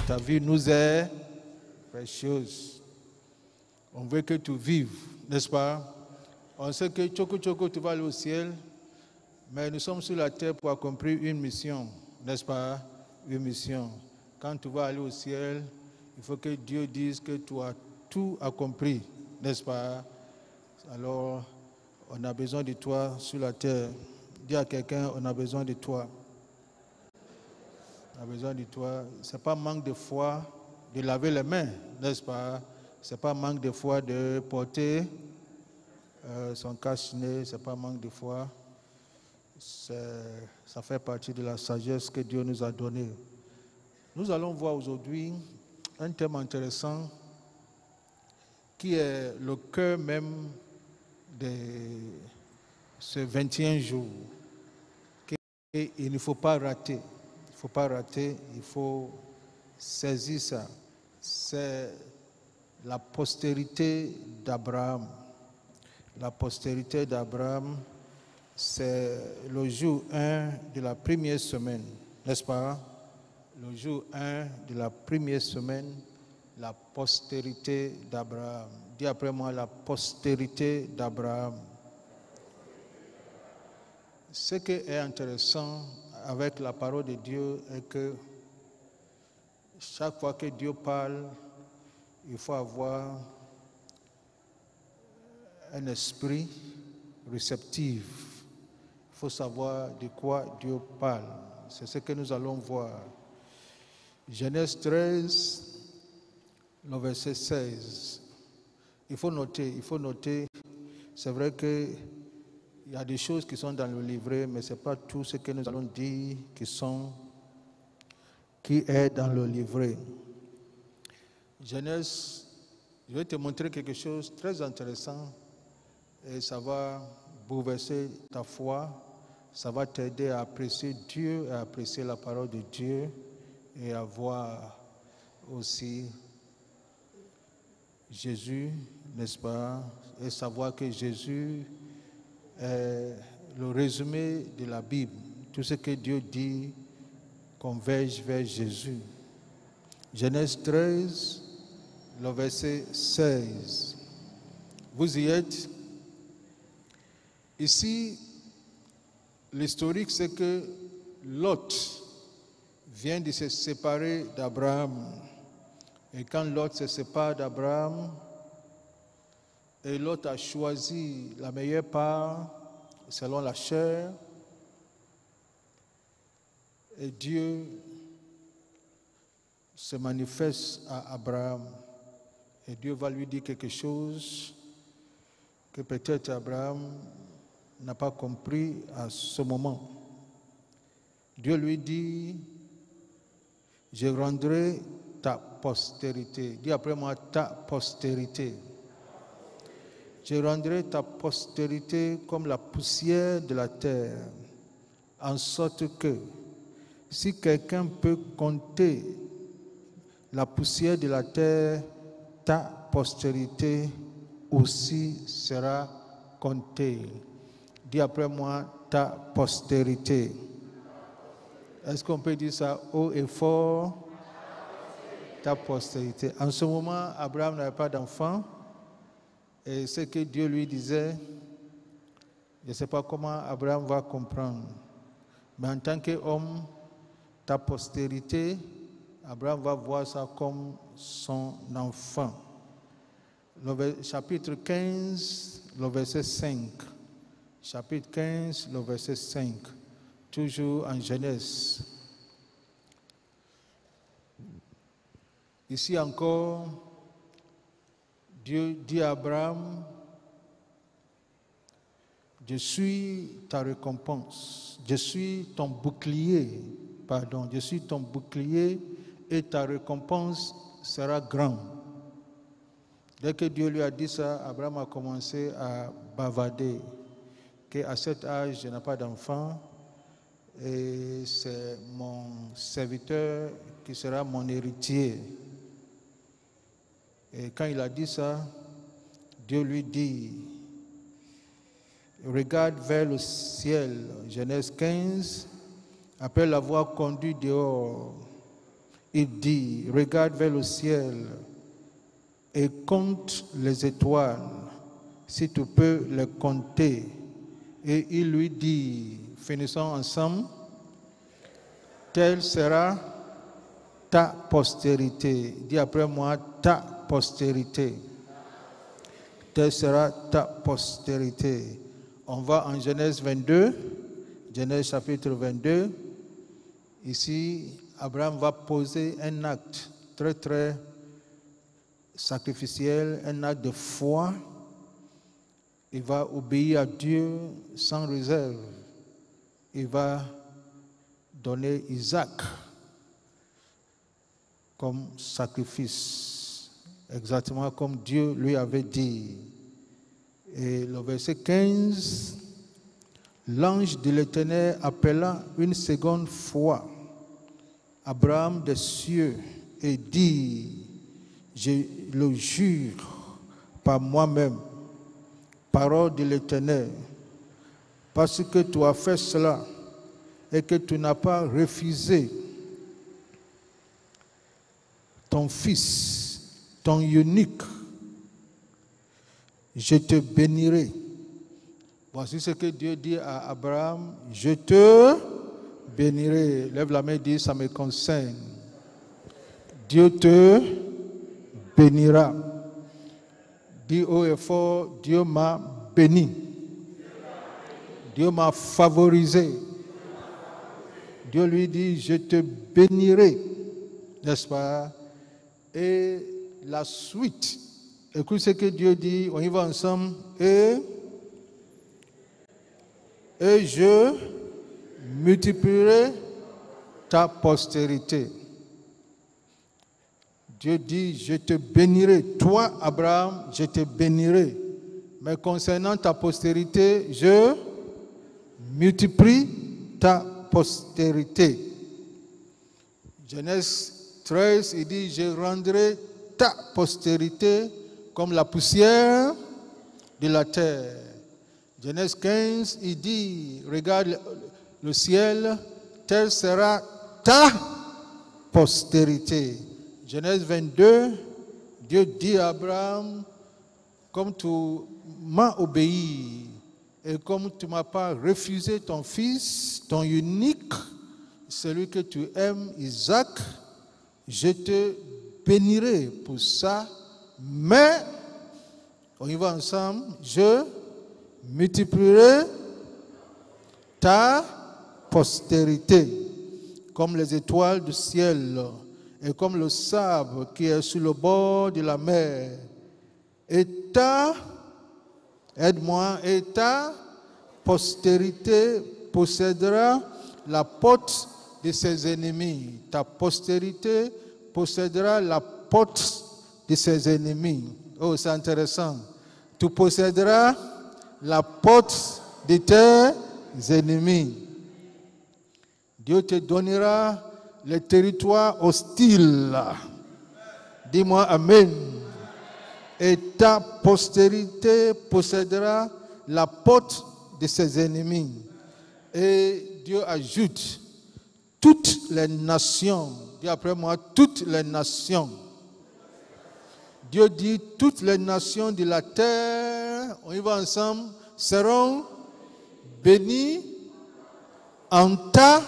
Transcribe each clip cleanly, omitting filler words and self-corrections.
ta vie nous est précieuse. On veut que tu vives, n'est-ce pas? On sait que Tchoko, tu vas aller au ciel, mais nous sommes sur la terre pour accomplir une mission, n'est-ce pas? Une mission. Quand tu vas aller au ciel, il faut que Dieu dise que tu as tout accompli, n'est-ce pas? Alors, on a besoin de toi sur la terre. Dis à quelqu'un, on a besoin de toi. On a besoin de toi. Ce n'est pas manque de foi de laver les mains, n'est-ce pas? Ce n'est pas manque de foi de porter son cache-nez, ce n'est pas manque de foi. Ça fait partie de la sagesse que Dieu nous a donnée. Nous allons voir aujourd'hui un thème intéressant qui est le cœur même de ce 21 jours. Il ne faut pas rater. Il ne faut pas rater, il faut saisir ça. C'est la postérité d'Abraham. La postérité d'Abraham, c'est le jour 1 de la première semaine, n'est-ce pas? Le jour 1 de la première semaine, la postérité d'Abraham. Dis après moi, la postérité d'Abraham. Ce qui est intéressant avec la parole de Dieu est que chaque fois que Dieu parle, il faut avoir un esprit réceptif. Il faut savoir de quoi Dieu parle. C'est ce que nous allons voir. Genèse 13, le verset 16. Il faut noter. C'est vrai qu'il y a des choses qui sont dans le livret, mais ce n'est pas tout ce que nous allons dire qui est dans le livret. Genèse, je vais te montrer quelque chose de très intéressant et ça va bouleverser ta foi, ça va t'aider à apprécier Dieu, à apprécier la parole de Dieu et à voir aussi Jésus, n'est-ce pas? Et savoir que Jésus est le résumé de la Bible. Tout ce que Dieu dit converge vers Jésus. Genèse 13, le verset 16. Vous y êtes? Ici, l'historique, c'est que Lot vient de se séparer d'Abraham. Et quand Lot se sépare d'Abraham, et Lot a choisi la meilleure part selon la chair, et Dieu se manifeste à Abraham. Et Dieu va lui dire quelque chose que peut-être Abraham n'a pas compris à ce moment. Dieu lui dit, je rendrai ta postérité. Dis après moi, ta postérité. Je rendrai ta postérité comme la poussière de la terre, en sorte que si quelqu'un peut compter la poussière de la terre, ta postérité aussi sera comptée. Dis après moi, ta postérité. Est-ce qu'on peut dire ça haut et fort? Ta postérité. En ce moment, Abraham n'avait pas d'enfant. Et ce que Dieu lui disait, je ne sais pas comment Abraham va comprendre. Mais en tant qu'homme, ta postérité, Abraham va voir ça comme son enfant. Le chapitre 15, le verset 5. Chapitre 15, le verset 5. Toujours en Genèse. Ici encore, Dieu dit à Abraham, je suis ta récompense, je suis ton bouclier, je suis ton bouclier et ta récompense sera grande. Dès que Dieu lui a dit ça, Abraham a commencé à bavarder, qu'à cet âge, je n'ai pas d'enfant et c'est mon serviteur qui sera mon héritier. Et quand il a dit ça, Dieu lui dit, regarde vers le ciel, Genèse 15, après l'avoir conduit dehors, il dit, regarde vers le ciel et compte les étoiles, si tu peux les compter. Et il lui dit, finissons ensemble, telle sera ta postérité. Dis après moi, ta postérité. Telle sera ta postérité. On va en Genèse 22, Genèse chapitre 22. Ici, Abraham va poser un acte très très sacrificiel, un acte de foi. Il va obéir à Dieu sans réserve. Il va donner Isaac comme sacrifice, exactement comme Dieu lui avait dit. Et le verset 15, l'ange de l'Éternel appela une seconde fois Abraham des cieux et dit, je le jure par moi-même, parole de l'Éternel, parce que tu as fait cela et que tu n'as pas refusé ton fils, ton unique, je te bénirai. Voici ce que Dieu dit à Abraham, je te bénirai. Lève la main et dis, ça me concerne. Dieu te bénira. Dis haut et fort, Dieu m'a béni. Dieu m'a favorisé. Dieu lui dit, je te bénirai. N'est-ce pas? Et la suite, écoute ce que Dieu dit, on y va ensemble. Et je multiplierai ta postérité. Dieu dit, je te bénirai. Toi, Abraham, je te bénirai. Mais concernant ta postérité, je multiplie ta postérité. Genèse 13, il dit, je rendrai ta postérité comme la poussière de la terre. Genèse 15, il dit, regarde le ciel, telle sera ta postérité. Genèse 22, Dieu dit à Abraham, comme tu m'as obéi et comme tu ne m'as pas refusé ton fils, ton unique, celui que tu aimes, Isaac, je te bénirai pour ça, mais, on y va ensemble, je multiplierai ta postérité comme les étoiles du ciel et comme le sable qui est sur le bord de la mer. Et ta, aide-moi, et ta postérité possédera la porte de ses ennemis. Ta postérité possédera la porte de ses ennemis. Oh, c'est intéressant. Tu posséderas la porte de tes ennemis. Dieu te donnera les territoires hostiles. Dis-moi Amen. Et ta postérité possédera la porte de ses ennemis. Et Dieu ajoute, toutes les nations, dis après moi, toutes les nations. Dieu dit, toutes les nations de la terre, on y va ensemble, seront bénies en ta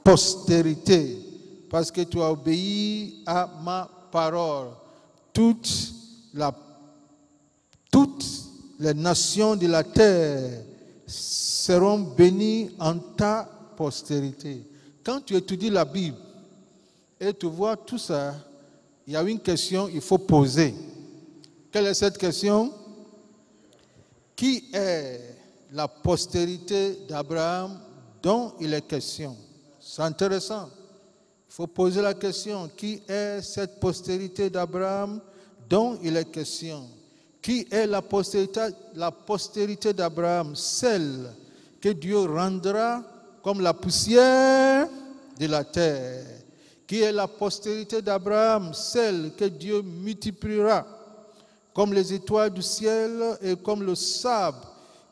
postérité, parce que tu as obéi à ma parole. Toutes les nations de la terre seront bénies en ta postérité. Quand tu étudies la Bible et tu vois tout ça, il y a une question qu'il faut poser. Quelle est cette question? Qui est la postérité d'Abraham dont il est question? C'est intéressant. Il faut poser la question. Qui est cette postérité d'Abraham dont il est question? Qui est la postérité d'Abraham? Celle que Dieu rendra comme la poussière de la terre. Qui est la postérité d'Abraham? Celle que Dieu multipliera comme les étoiles du ciel et comme le sable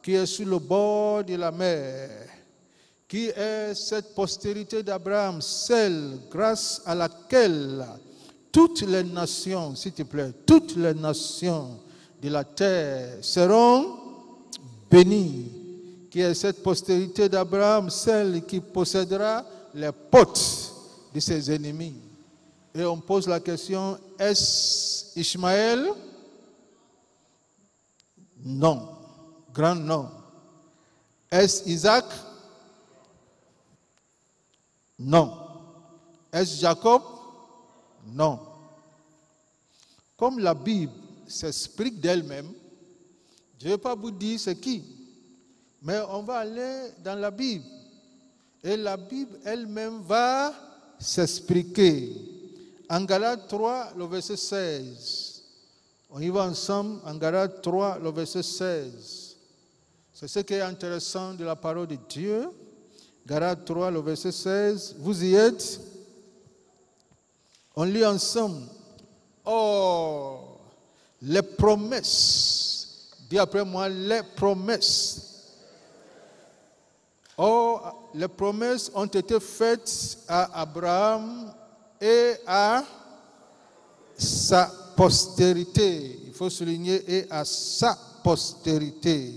qui est sur le bord de la mer. Qui est cette postérité d'Abraham, celle grâce à laquelle toutes les nations, s'il te plaît, toutes les nations de la terre seront bénies. Qui est cette postérité d'Abraham, celle qui possédera les portes de ses ennemis. Et on pose la question, est-ce Ishmaël? Non. Grand non. Est-ce Isaac? Non. Est-ce Jacob? Non. Comme la Bible s'explique d'elle-même, je ne vais pas vous dire c'est qui, mais on va aller dans la Bible. Et la Bible elle-même va s'expliquer. En Galates 3, le verset 16. On y va ensemble en Galates 3, le verset 16. C'est ce qui est intéressant de la parole de Dieu. Galates 3, le verset 16. Vous y êtes? On lit ensemble. Oh, les promesses. Dis après moi, les promesses. Oh, les promesses ont été faites à Abraham et à sa postérité. Il faut souligner, et à sa postérité.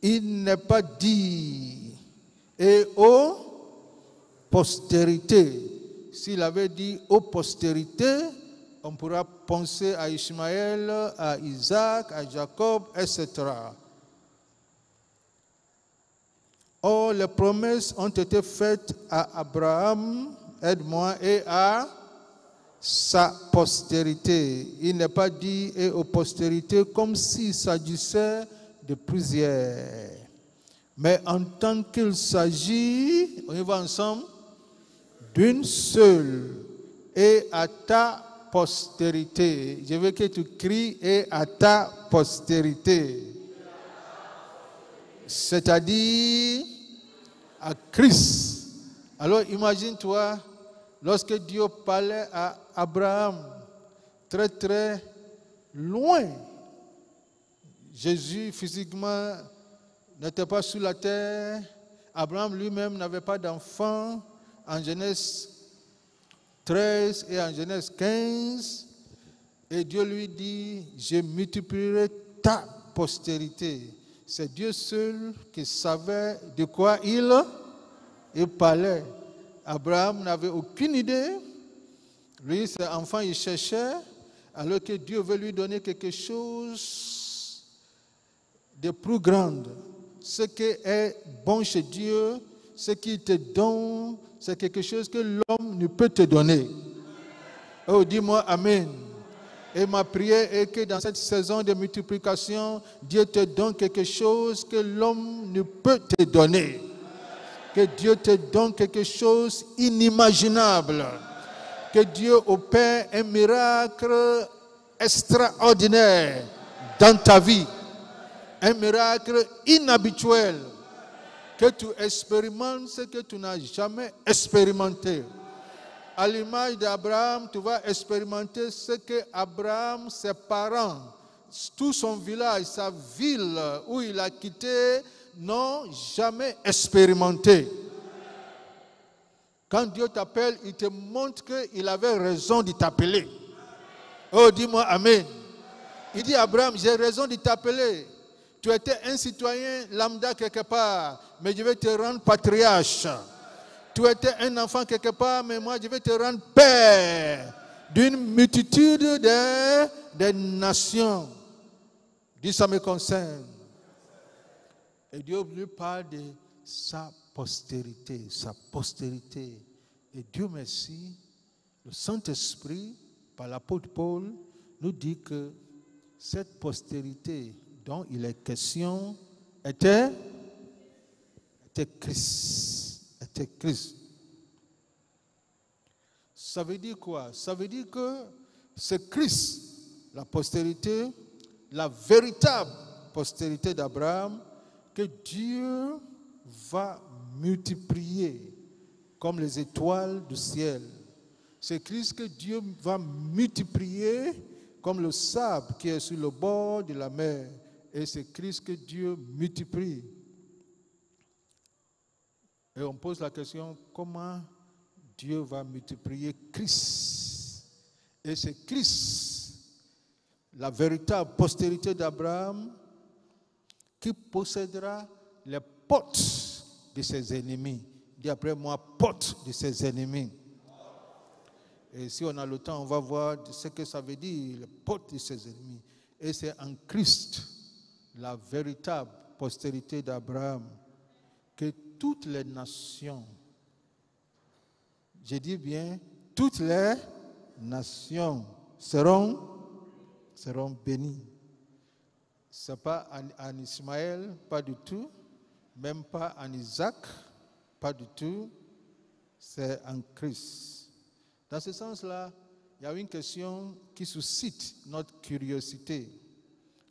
Il n'est pas dit et aux postérités. S'il avait dit aux postérités, on pourra penser à Ishmaël, à Isaac, à Jacob, etc. Or, les promesses ont été faites à Abraham, aide-moi, et à sa postérité. Il n'est pas dit et aux postérités comme s'il s'agissait de plusieurs. Mais en tant qu'il s'agit, on y va ensemble, d'une seule, et à ta postérité. Je veux que tu cries et à ta postérité. C'est-à-dire à Christ. Alors imagine-toi, lorsque Dieu parlait à Abraham, très très loin, Jésus physiquement n'était pas sur la terre, Abraham lui-même n'avait pas d'enfant. En Genèse 13 et en Genèse 15, et Dieu lui dit, je multiplierai ta postérité. C'est Dieu seul qui savait de quoi il parlait. Abraham n'avait aucune idée. Lui, ses enfants, il cherchait, alors que Dieu veut lui donner quelque chose de plus grand. Ce qui est bon chez Dieu, ce qu'il te donne, c'est quelque chose que l'homme ne peut te donner. Oh, dis-moi Amen. Et ma prière est que dans cette saison de multiplication, Dieu te donne quelque chose que l'homme ne peut te donner. Que Dieu te donne quelque chose d'inimaginable. Que Dieu opère un miracle extraordinaire dans ta vie. Un miracle inhabituel. Que tu expérimentes ce que tu n'as jamais expérimenté. À l'image d'Abraham, tu vas expérimenter ce que Abraham, ses parents, tout son village, sa ville où il a quitté, n'ont jamais expérimenté. Quand Dieu t'appelle, il te montre qu'il avait raison de t'appeler. Oh, dis-moi Amen. Il dit à Abraham, j'ai raison de t'appeler. Tu étais un citoyen lambda quelque part, mais je vais te rendre patriarche. Tu étais un enfant quelque part, mais moi je vais te rendre père d'une multitude de nations. Dis, ça me concerne. Et Dieu lui parle de sa postérité, sa postérité. Et Dieu merci, le Saint-Esprit, par l'apôtre Paul, nous dit que cette postérité dont il est question était Christ. Était Christ. Ça veut dire quoi? Ça veut dire que c'est Christ, la postérité, la véritable postérité d'Abraham, que Dieu va multiplier comme les étoiles du ciel. C'est Christ que Dieu va multiplier comme le sable qui est sur le bord de la mer. Et c'est Christ que Dieu multiplie. Et on pose la question, comment Dieu va multiplier Christ? Et c'est Christ, la véritable postérité d'Abraham, qui possédera les portes de ses ennemis. Dis après moi, portes de ses ennemis. Et si on a le temps, on va voir ce que ça veut dire, les portes de ses ennemis. Et c'est en Christ, la véritable postérité d'Abraham, que toutes les nations, je dis bien, toutes les nations seront bénies. Ce n'est pas en Ismaël, pas du tout, même pas en Isaac, pas du tout, c'est en Christ. Dans ce sens-là, il y a une question qui suscite notre curiosité.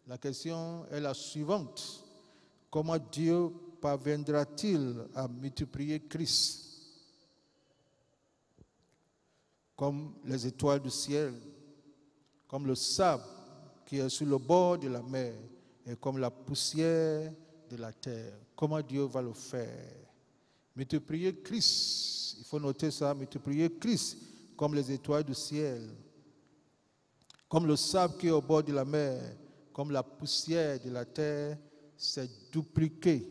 La question est la suivante. Comment Dieu parviendra-t-il à multiplier Christ comme les étoiles du ciel, comme le sable qui est sur le bord de la mer et comme la poussière de la terre? Comment Dieu va le faire? Multiplier Christ, il faut noter ça, multiplier Christ comme les étoiles du ciel, comme le sable qui est au bord de la mer, comme la poussière de la terre, c'est dupliquer,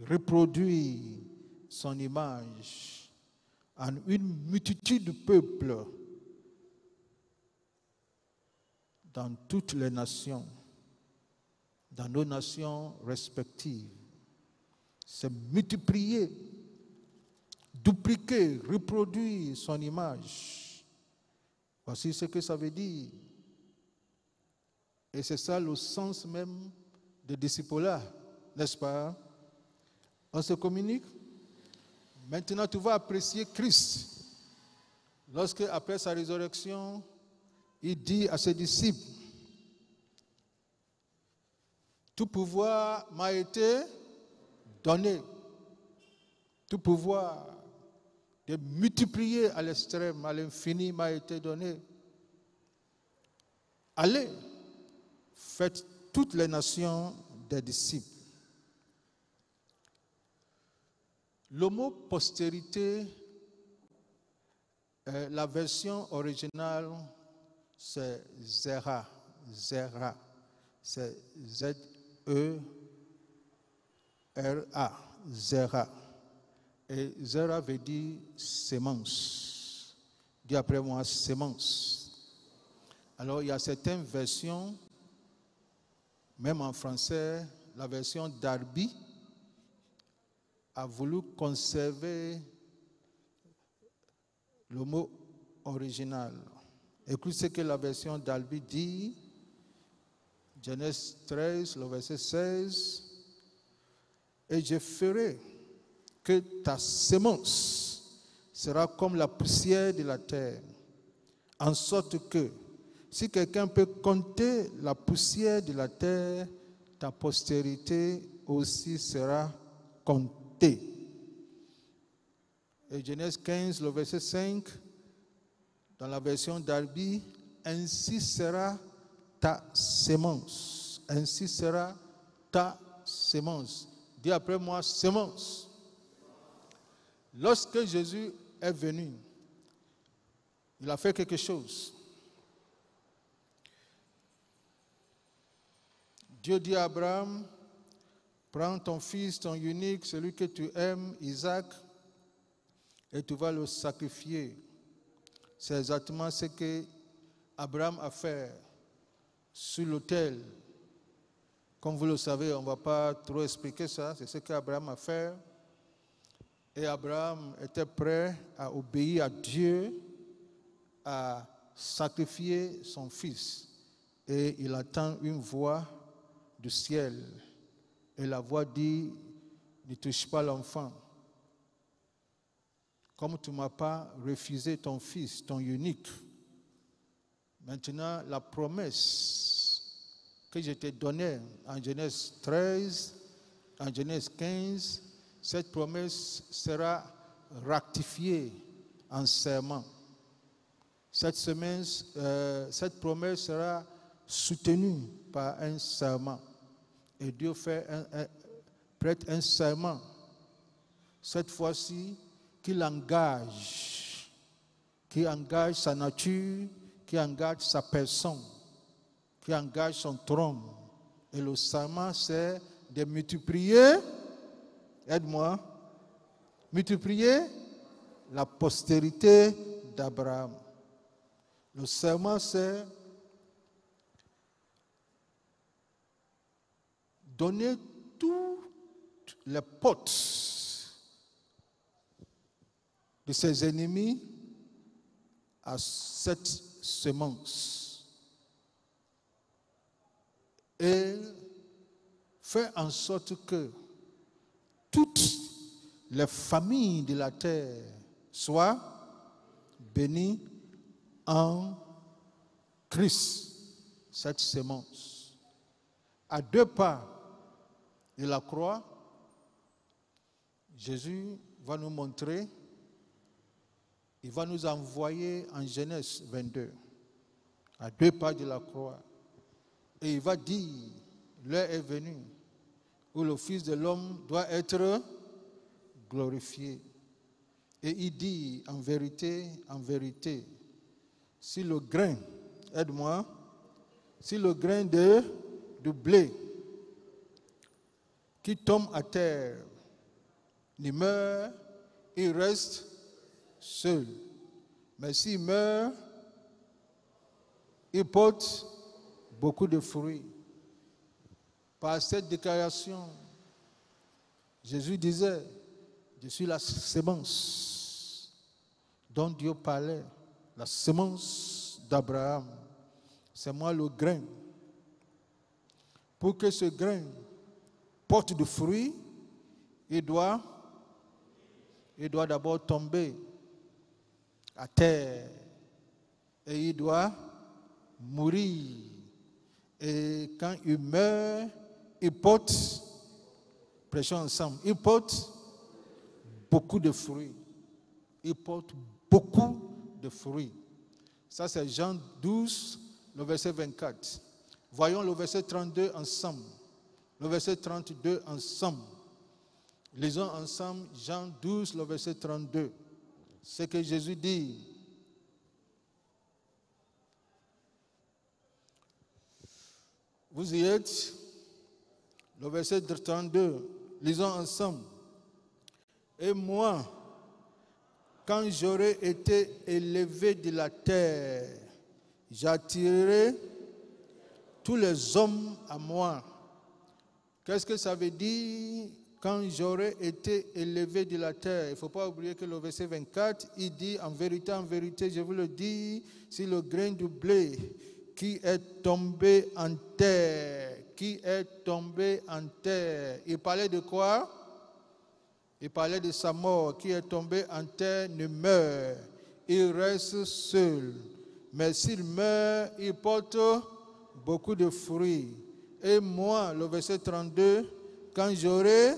reproduire son image en une multitude de peuples dans toutes les nations, dans nos nations respectives. C'est multiplier, dupliquer, reproduire son image. Voici ce que ça veut dire. Et c'est ça le sens même de disciple-là, n'est-ce pas? On se communique. Maintenant, tu vas apprécier Christ. Lorsque, après sa résurrection, il dit à ses disciples, tout pouvoir m'a été donné. Tout pouvoir de multiplier à l'extrême, à l'infini m'a été donné. Allez, faites toutes les nations des disciples. Le mot postérité, la version originale, c'est Zera. Zera. C'est Z-E-R-A. Zera. Et Zera veut dire sémence. Dis après moi, sémence. Alors, il y a certaines versions, même en français, la version Darby a voulu conserver le mot original. Écoute ce que la version d'Albi dit, Genèse 13, le verset 16. Et je ferai que ta sémence sera comme la poussière de la terre, en sorte que si quelqu'un peut compter la poussière de la terre, ta postérité aussi sera comptée. Et Genèse 15, le verset 5, dans la version d'Albi, ainsi sera ta sémence. Ainsi sera ta sémence. Dis après moi, sémence. Lorsque Jésus est venu, il a fait quelque chose. Dieu dit à Abraham, prends ton fils, ton unique, celui que tu aimes, Isaac, et tu vas le sacrifier. C'est exactement ce que Abraham a fait sur l'autel. Comme vous le savez, on ne va pas trop expliquer ça, c'est ce qu'Abraham a fait. Et Abraham était prêt à obéir à Dieu, à sacrifier son fils. Et il attend une voix du ciel. Et la voix dit, ne touche pas l'enfant. Comme tu ne m'as pas refusé ton fils, ton unique. Maintenant, la promesse que je t'ai donnée en Genèse 13, en Genèse 15, cette promesse sera ratifiée en serment. Cette promesse sera soutenue par un serment. Et Dieu prête un serment Cette fois-ci, qui engage sa nature, qui engage sa personne, qui engage son trône. Et le serment, c'est de multiplier, aide-moi, multiplier la postérité d'Abraham. Le serment, c'est donner toutes les portes de ses ennemis à cette semence et faire en sorte que toutes les familles de la terre soient bénies en Christ, cette semence. À 2 pas de la croix, Jésus va nous montrer, il va nous envoyer en Genèse 22, à 2 pas de la croix. Et il va dire, l'heure est venue où le Fils de l'homme doit être glorifié. Et il dit, en vérité, si le grain, aide-moi, si le grain de blé qui tombe à terre ne meurt, il reste seul. Mais s'il meurt, il porte beaucoup de fruits. Par cette déclaration, Jésus disait, je suis la semence dont Dieu parlait, la semence d'Abraham. C'est moi le grain. Pour que ce grain porte de fruits, il doit d'abord tomber à terre et il doit mourir. Et quand il meurt, il porte, prêchons ensemble, il porte beaucoup de fruits. Il porte beaucoup de fruits. Ça, c'est Jean 12, le verset 24. Voyons le verset 32 ensemble. Le verset 32 ensemble. Lisons ensemble Jean 12, le verset 32. Ce que Jésus dit. Vous y êtes? Le verset 32. Lisons ensemble. Et moi, quand j'aurai été élevé de la terre, j'attirerai tous les hommes à moi. Qu'est-ce que ça veut dire quand j'aurai été élevé de la terre? Il ne faut pas oublier que le verset 24, il dit, en vérité, je vous le dis, si le grain du blé qui est tombé en terre, il parlait de quoi? Il parlait de sa mort, qui est tombé en terre, ne meurt, il reste seul. Mais s'il meurt, il porte beaucoup de fruits. Et moi, le verset 32, quand j'aurai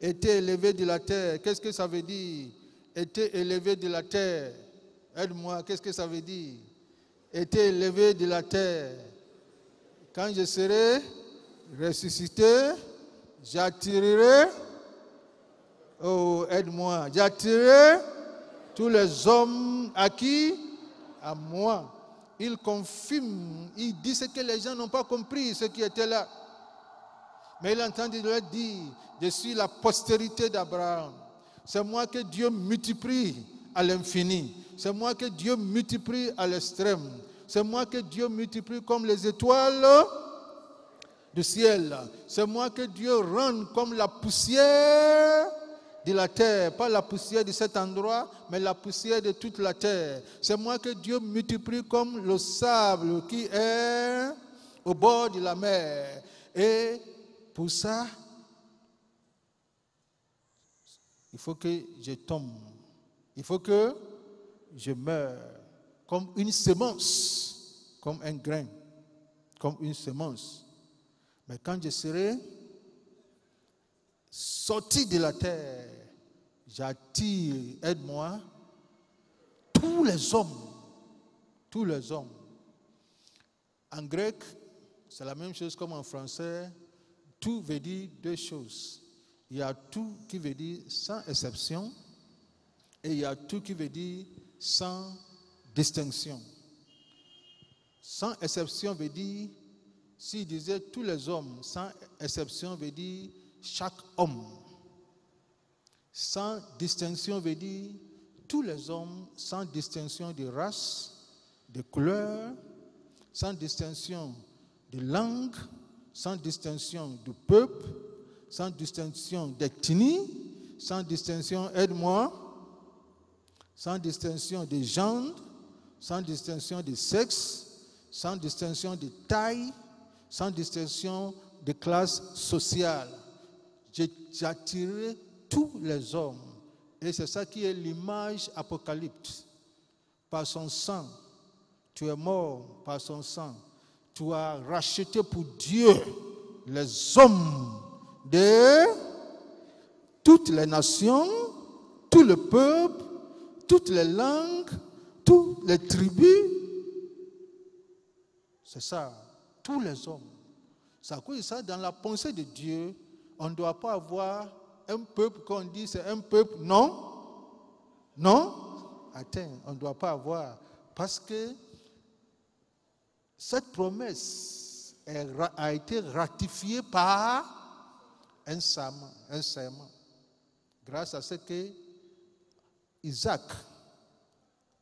été élevé de la terre, qu'est-ce que ça veut dire? Été élevé de la terre. Aide-moi, qu'est-ce que ça veut dire? Été élevé de la terre. Quand je serai ressuscité, j'attirerai, oh, aide-moi, j'attirerai tous les hommes à qui? À moi. Il confirme, il dit ce que les gens n'ont pas compris, ceux qui étaient là. Mais il entend leur dire, je suis la postérité d'Abraham. C'est moi que Dieu multiplie à l'infini. C'est moi que Dieu multiplie à l'extrême. C'est moi que Dieu multiplie comme les étoiles du ciel. C'est moi que Dieu rend comme la poussière de la terre, pas la poussière de cet endroit, mais la poussière de toute la terre. C'est moi que Dieu multiplie comme le sable qui est au bord de la mer. Et pour ça, il faut que je tombe. Il faut que je meure comme une semence, comme un grain, comme une semence. Mais quand je serai sorti de la terre, j'attire, aide-moi, tous les hommes. Tous les hommes. En grec, c'est la même chose comme en français. Tout veut dire 2 choses. Il y a tout qui veut dire sans exception et il y a tout qui veut dire sans distinction. Sans exception veut dire, s'il disait tous les hommes, sans exception veut dire chaque homme. Sans distinction veut dire tous les hommes, sans distinction de race, de couleur, sans distinction de langue, sans distinction de peuple, sans distinction d'ethnie, sans distinction, aide-moi, sans distinction de genre, sans distinction de sexe, sans distinction de taille, sans distinction de classe sociale. J'ai attiré tous les hommes. Et c'est ça qui est l'image apocalyptique. Par son sang, tu es mort par son sang. Tu as racheté pour Dieu les hommes de toutes les nations, tout le peuple, toutes les langues, toutes les tribus. C'est ça, tous les hommes. C'est à cause de ça, dans la pensée de Dieu, on ne doit pas avoir un peuple qu'on dit c'est un peuple. Non. Non. Attends, on ne doit pas avoir. Parce que cette promesse a été ratifiée par un serment. Grâce à ce que Isaac,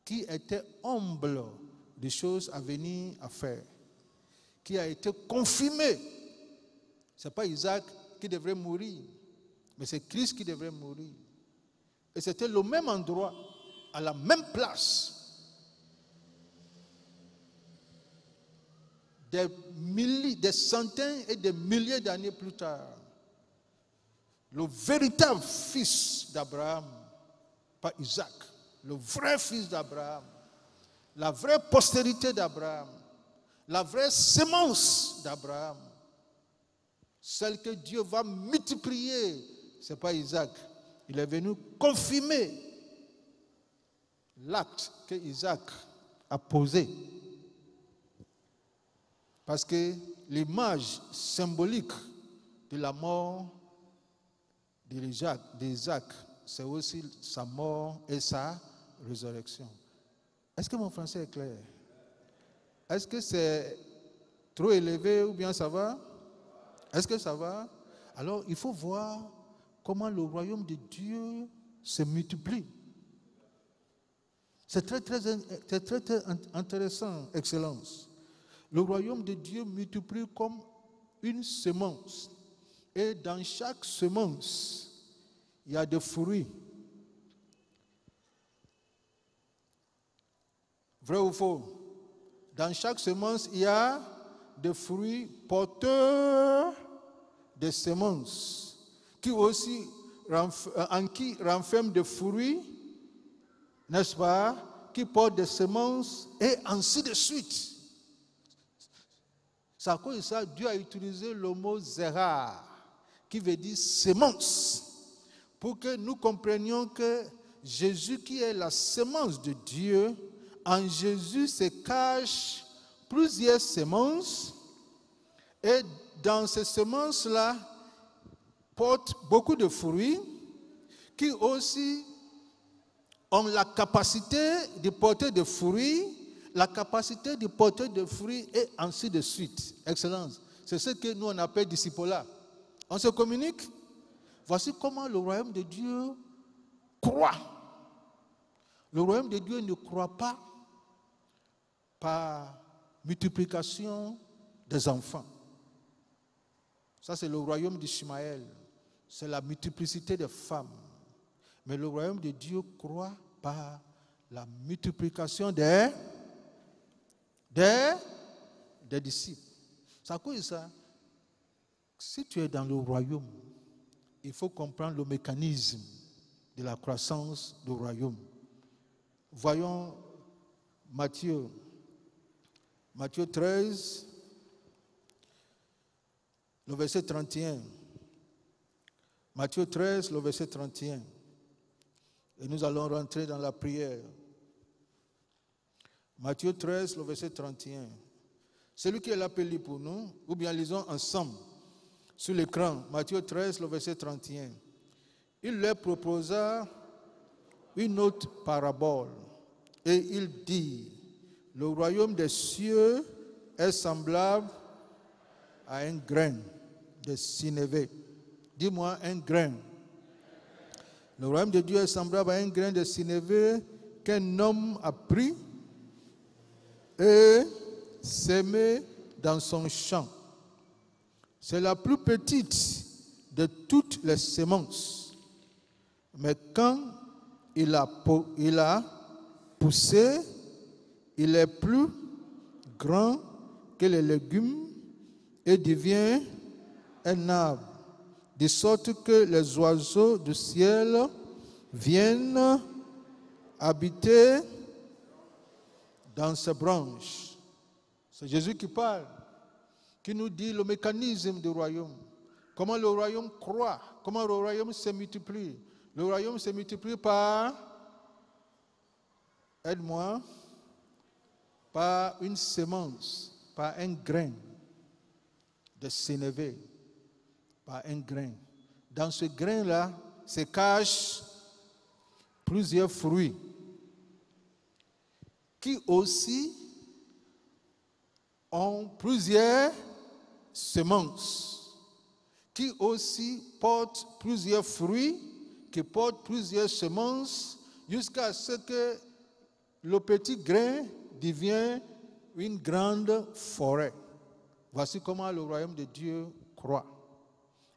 qui était humble des choses à venir à faire, qui a été confirmé. Ce n'est pas Isaac qui devrait mourir, mais c'est Christ qui devrait mourir. Et c'était le même endroit, à la même place. Des centaines et des milliers d'années plus tard, le véritable fils d'Abraham, pas Isaac, le vrai fils d'Abraham, la vraie postérité d'Abraham, la vraie sémence d'Abraham, celle que Dieu va multiplier, ce n'est pas Isaac. Il est venu confirmer l'acte que Isaac a posé. Parce que l'image symbolique de la mort d'Isaac, c'est aussi sa mort et sa résurrection. Est-ce que mon français est clair? Est-ce que c'est trop élevé ou bien ça va? Est-ce que ça va? Alors, il faut voir comment le royaume de Dieu se multiplie. C'est très intéressant, Excellence. Le royaume de Dieu multiplie comme une semence. Et dans chaque semence, il y a des fruits. Vrai ou faux? Dans chaque semence, il y a des fruits porteurs de semences qui aussi renferment des fruits, n'est-ce pas, qui portent des semences et ainsi de suite. C'est à cause de ça Dieu a utilisé le mot zera, qui veut dire semence, pour que nous comprenions que Jésus, qui est la semence de Dieu, en Jésus se cachent plusieurs semences, et dans ces semences-là portent beaucoup de fruits qui aussi ont la capacité de porter des fruits, la capacité de porter des fruits et ainsi de suite. Excellence. C'est ce que nous on appelle discipolat. On se communique. Voici comment le royaume de Dieu croît. Le royaume de Dieu ne croît pas par multiplication des enfants. Ça, c'est le royaume d'Ishmaël. C'est la multiplicité des femmes. Mais le royaume de Dieu croît par la multiplication des disciples. C'est à cause de ça. Si tu es dans le royaume, il faut comprendre le mécanisme de la croissance du royaume. Voyons Matthieu 13, le verset 31. Matthieu 13, le verset 31. Et nous allons rentrer dans la prière. Matthieu 13, le verset 31. Celui qui est appelé pour nous, ou bien lisons ensemble. sur l'écran, Matthieu 13, le verset 31. Il leur proposa une autre parabole et il dit, le royaume des cieux est semblable à un grain de sénévé. Dis-moi, un grain. Le royaume de Dieu est semblable à un grain de sénévé qu'un homme a pris et semé dans son champ. C'est la plus petite de toutes les semences. Mais quand il a poussé, il est plus grand que les légumes et devient un arbre, de sorte que les oiseaux du ciel viennent habiter dans ses branches. C'est Jésus qui parle, qui nous dit le mécanisme du royaume. Comment le royaume croît, comment le royaume se multiplie. Le royaume se multiplie par, aide-moi, par une semence, par un grain de sénévé, par un grain. Dans ce grain-là se cachent plusieurs fruits qui aussi ont plusieurs semences, qui aussi portent plusieurs fruits, qui portent plusieurs semences, jusqu'à ce que le petit grain devienne une grande forêt. Voici comment le royaume de Dieu croît.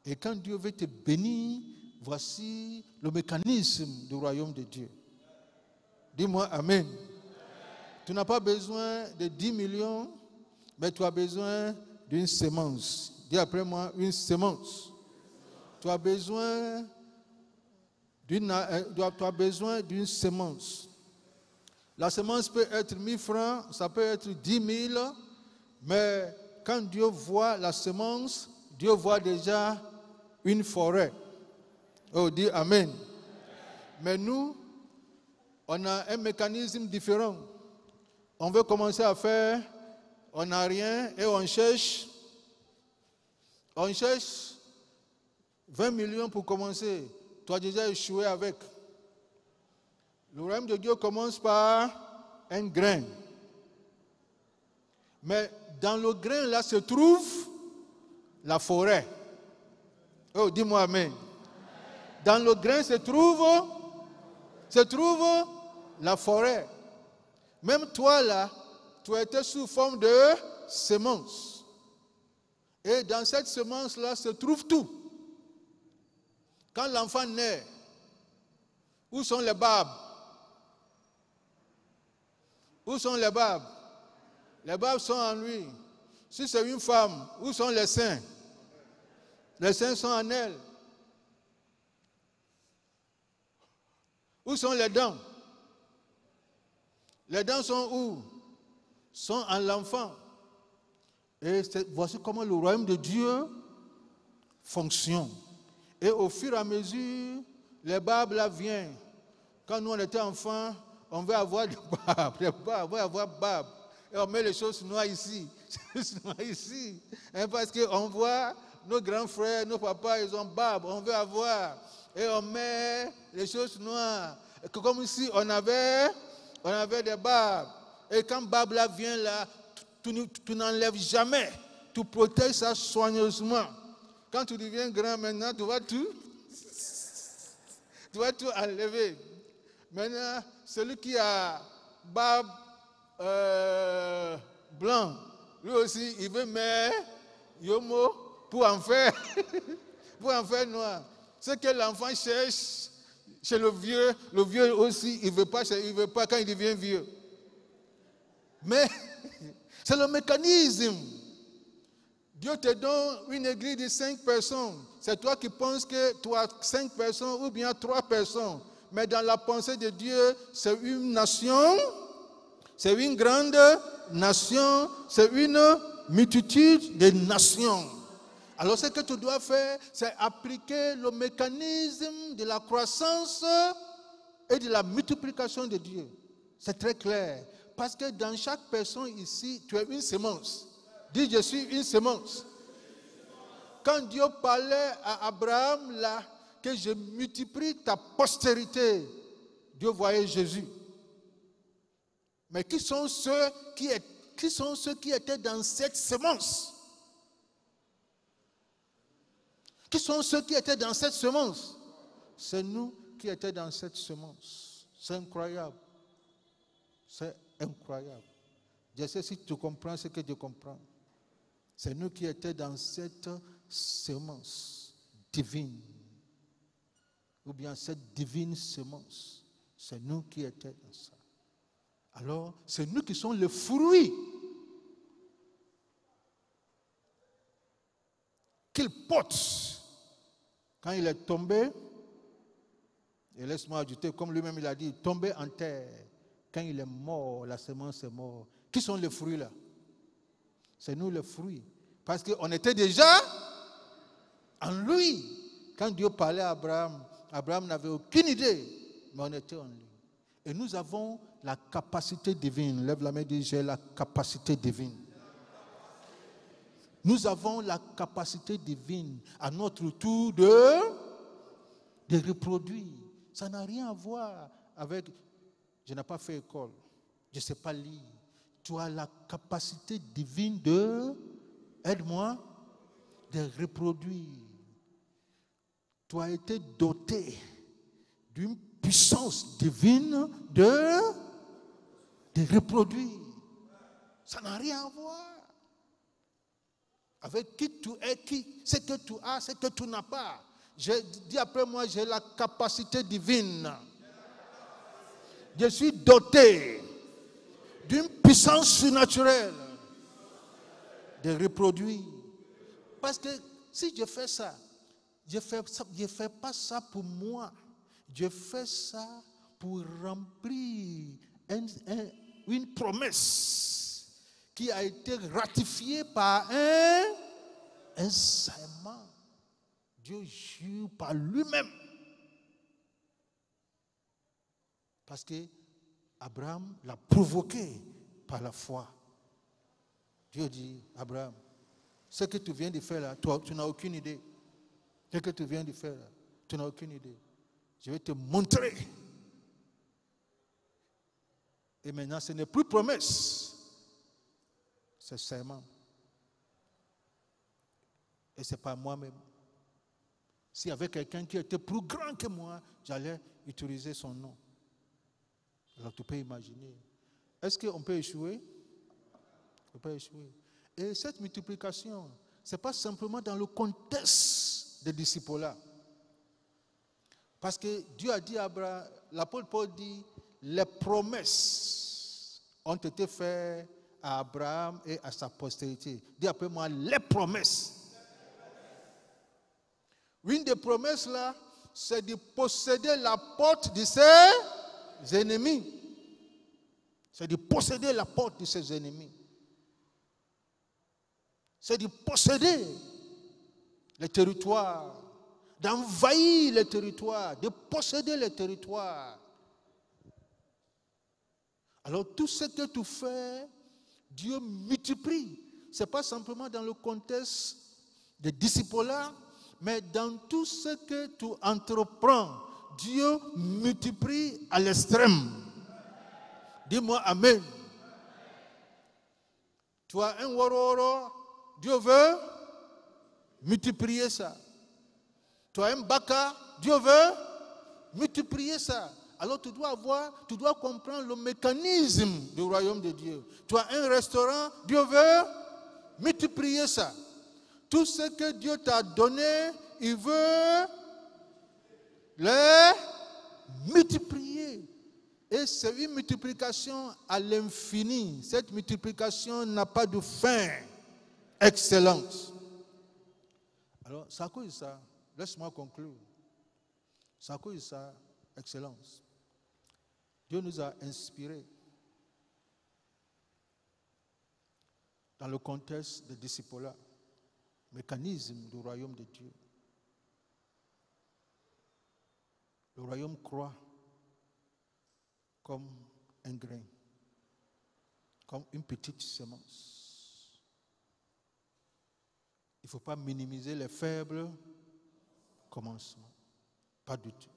Et quand Dieu veut te bénir, voici le mécanisme du royaume de Dieu. Dis-moi Amen. Tu n'as pas besoin de 10 millions, mais tu as besoin d'une semence. Dis après moi, une semence. Tu as besoin d'une semence. La semence peut être 1000 francs, ça peut être 10 000, mais quand Dieu voit la semence, Dieu voit déjà une forêt. Oh, dis Amen. Mais nous, on a un mécanisme différent. On veut commencer à faire, on n'a rien et on cherche 20 millions pour commencer. Tu as déjà échoué avec. Le royaume de Dieu commence par un grain. Mais dans le grain là se trouve la forêt. Oh, dis-moi Amen. Dans le grain se trouve la forêt. Même toi là, tu as été sous forme de semence. Et dans cette semence là se trouve tout. Quand l'enfant naît, où sont les barbes? Où sont les barbes? Les barbes sont en lui. Si c'est une femme, où sont les seins? Les seins sont en elle. Où sont les dents? Les dents sont où? Sont en l'enfant. Et voici comment le royaume de Dieu fonctionne. Et au fur et à mesure, les barbes là viennent. Quand nous on était enfants, on veut avoir des barbes, on veut avoir barbe. Et on met les choses noires ici. Parce qu'on voit nos grands frères, nos papas, ils ont barbe, on veut avoir. Et on met les choses noires. Comme si on avait des barbes. Et quand barbe là vient là, tu n'enlèves jamais. Tu protèges ça soigneusement. Quand tu deviens grand maintenant, tu vas tout enlever. Maintenant, celui qui a barbe blanc, lui aussi, il veut mettre yomo pour en faire noir. Ce que l'enfant cherche chez le vieux aussi, il veut pas quand il devient vieux. Mais c'est le mécanisme. Dieu te donne une église de 5 personnes. C'est toi qui penses que tu as 5 personnes ou bien 3 personnes. Mais dans la pensée de Dieu, c'est une nation, c'est une grande nation, c'est une multitude de nations. Alors ce que tu dois faire, c'est appliquer le mécanisme de la croissance et de la multiplication de Dieu. C'est très clair. Parce que dans chaque personne ici, tu es une semence. Dis, je suis une semence. quand Dieu parlait à Abraham là, que je multiplie ta postérité, Dieu voyait Jésus. Mais qui sont ceux qui étaient dans cette semence? Qui sont ceux qui étaient dans cette semence? C'est nous qui étions dans cette semence. C'est incroyable. C'est incroyable. Je sais si tu comprends ce que je comprends. C'est nous qui étions dans cette semence divine. Ou bien cette divine semence. C'est nous qui étions dans ça. Alors, c'est nous qui sommes le fruit qu'il porte. Quand il est tombé, et laisse-moi ajouter, comme lui-même il a dit, tombé en terre. Quand il est mort, la semence est morte. Qui sont les fruits là? C'est nous les fruits. Parce qu'on était déjà en lui. Quand Dieu parlait à Abraham, Abraham n'avait aucune idée, mais on était en lui. Et nous avons la capacité divine. Lève la main et dis, j'ai la capacité divine. Nous avons la capacité divine à notre tour de reproduire. Ça n'a rien à voir avec, je n'ai pas fait école, je ne sais pas lire. Tu as la capacité divine aide-moi, de reproduire. Tu as été doté d'une puissance divine de reproduire. Ça n'a rien à voir avec qui tu es, ce que tu as, ce que tu n'as pas. Je dis après moi, j'ai la capacité divine. Je suis doté d'une puissance surnaturelle de reproduire. Parce que si je fais ça, je ne fais pas ça pour moi. Je fais ça pour remplir une promesse qui a été ratifiée par un serment. Dieu jure par lui-même. Parce que Abraham l'a provoqué par la foi. Dieu dit, Abraham, ce que tu viens de faire là, toi, tu n'as aucune idée. Ce que tu viens de faire là, tu n'as aucune idée. Je vais te montrer. Et maintenant, ce n'est plus promesse. C'est serment. Et ce n'est pas moi-même. S'il y avait quelqu'un qui était plus grand que moi, j'allais utiliser son nom. Alors tu peux imaginer. Est-ce qu'on peut échouer? On peut échouer. Et cette multiplication, ce n'est pas simplement dans le contexte des disciples-là. Parce que Dieu a dit à Abraham, l'apôtre Paul dit, les promesses ont été faites à Abraham et à sa postérité. Dis après moi, les promesses. Une des promesses là, c'est de posséder la porte de ses ennemis. C'est de posséder la porte de ses ennemis. C'est de posséder les territoires, d'envahir les territoires, de posséder les territoires. Alors tout ce que tu fais, Dieu multiplie. Ce n'est pas simplement dans le contexte des disciples-là, mais dans tout ce que tu entreprends, Dieu multiplie à l'extrême. Dis-moi Amen. Tu as un woro, Dieu veut multiplier ça. Tu as un baka, Dieu veut multiplier ça. Alors tu dois comprendre le mécanisme du royaume de Dieu. Tu as un restaurant, Dieu veut multiplier ça. Tout ce que Dieu t'a donné, il veut les multiplier. Et c'est une multiplication à l'infini. Cette multiplication n'a pas de fin. Excellente. Alors, c'est à cause de ça, laisse-moi conclure. C'est à cause de ça, excellence. Dieu nous a inspirés dans le contexte des disciples, mécanisme du royaume de Dieu. Le royaume croît comme un grain, comme une petite semence. ne faut pas minimiser les faibles commencements. Pas du tout.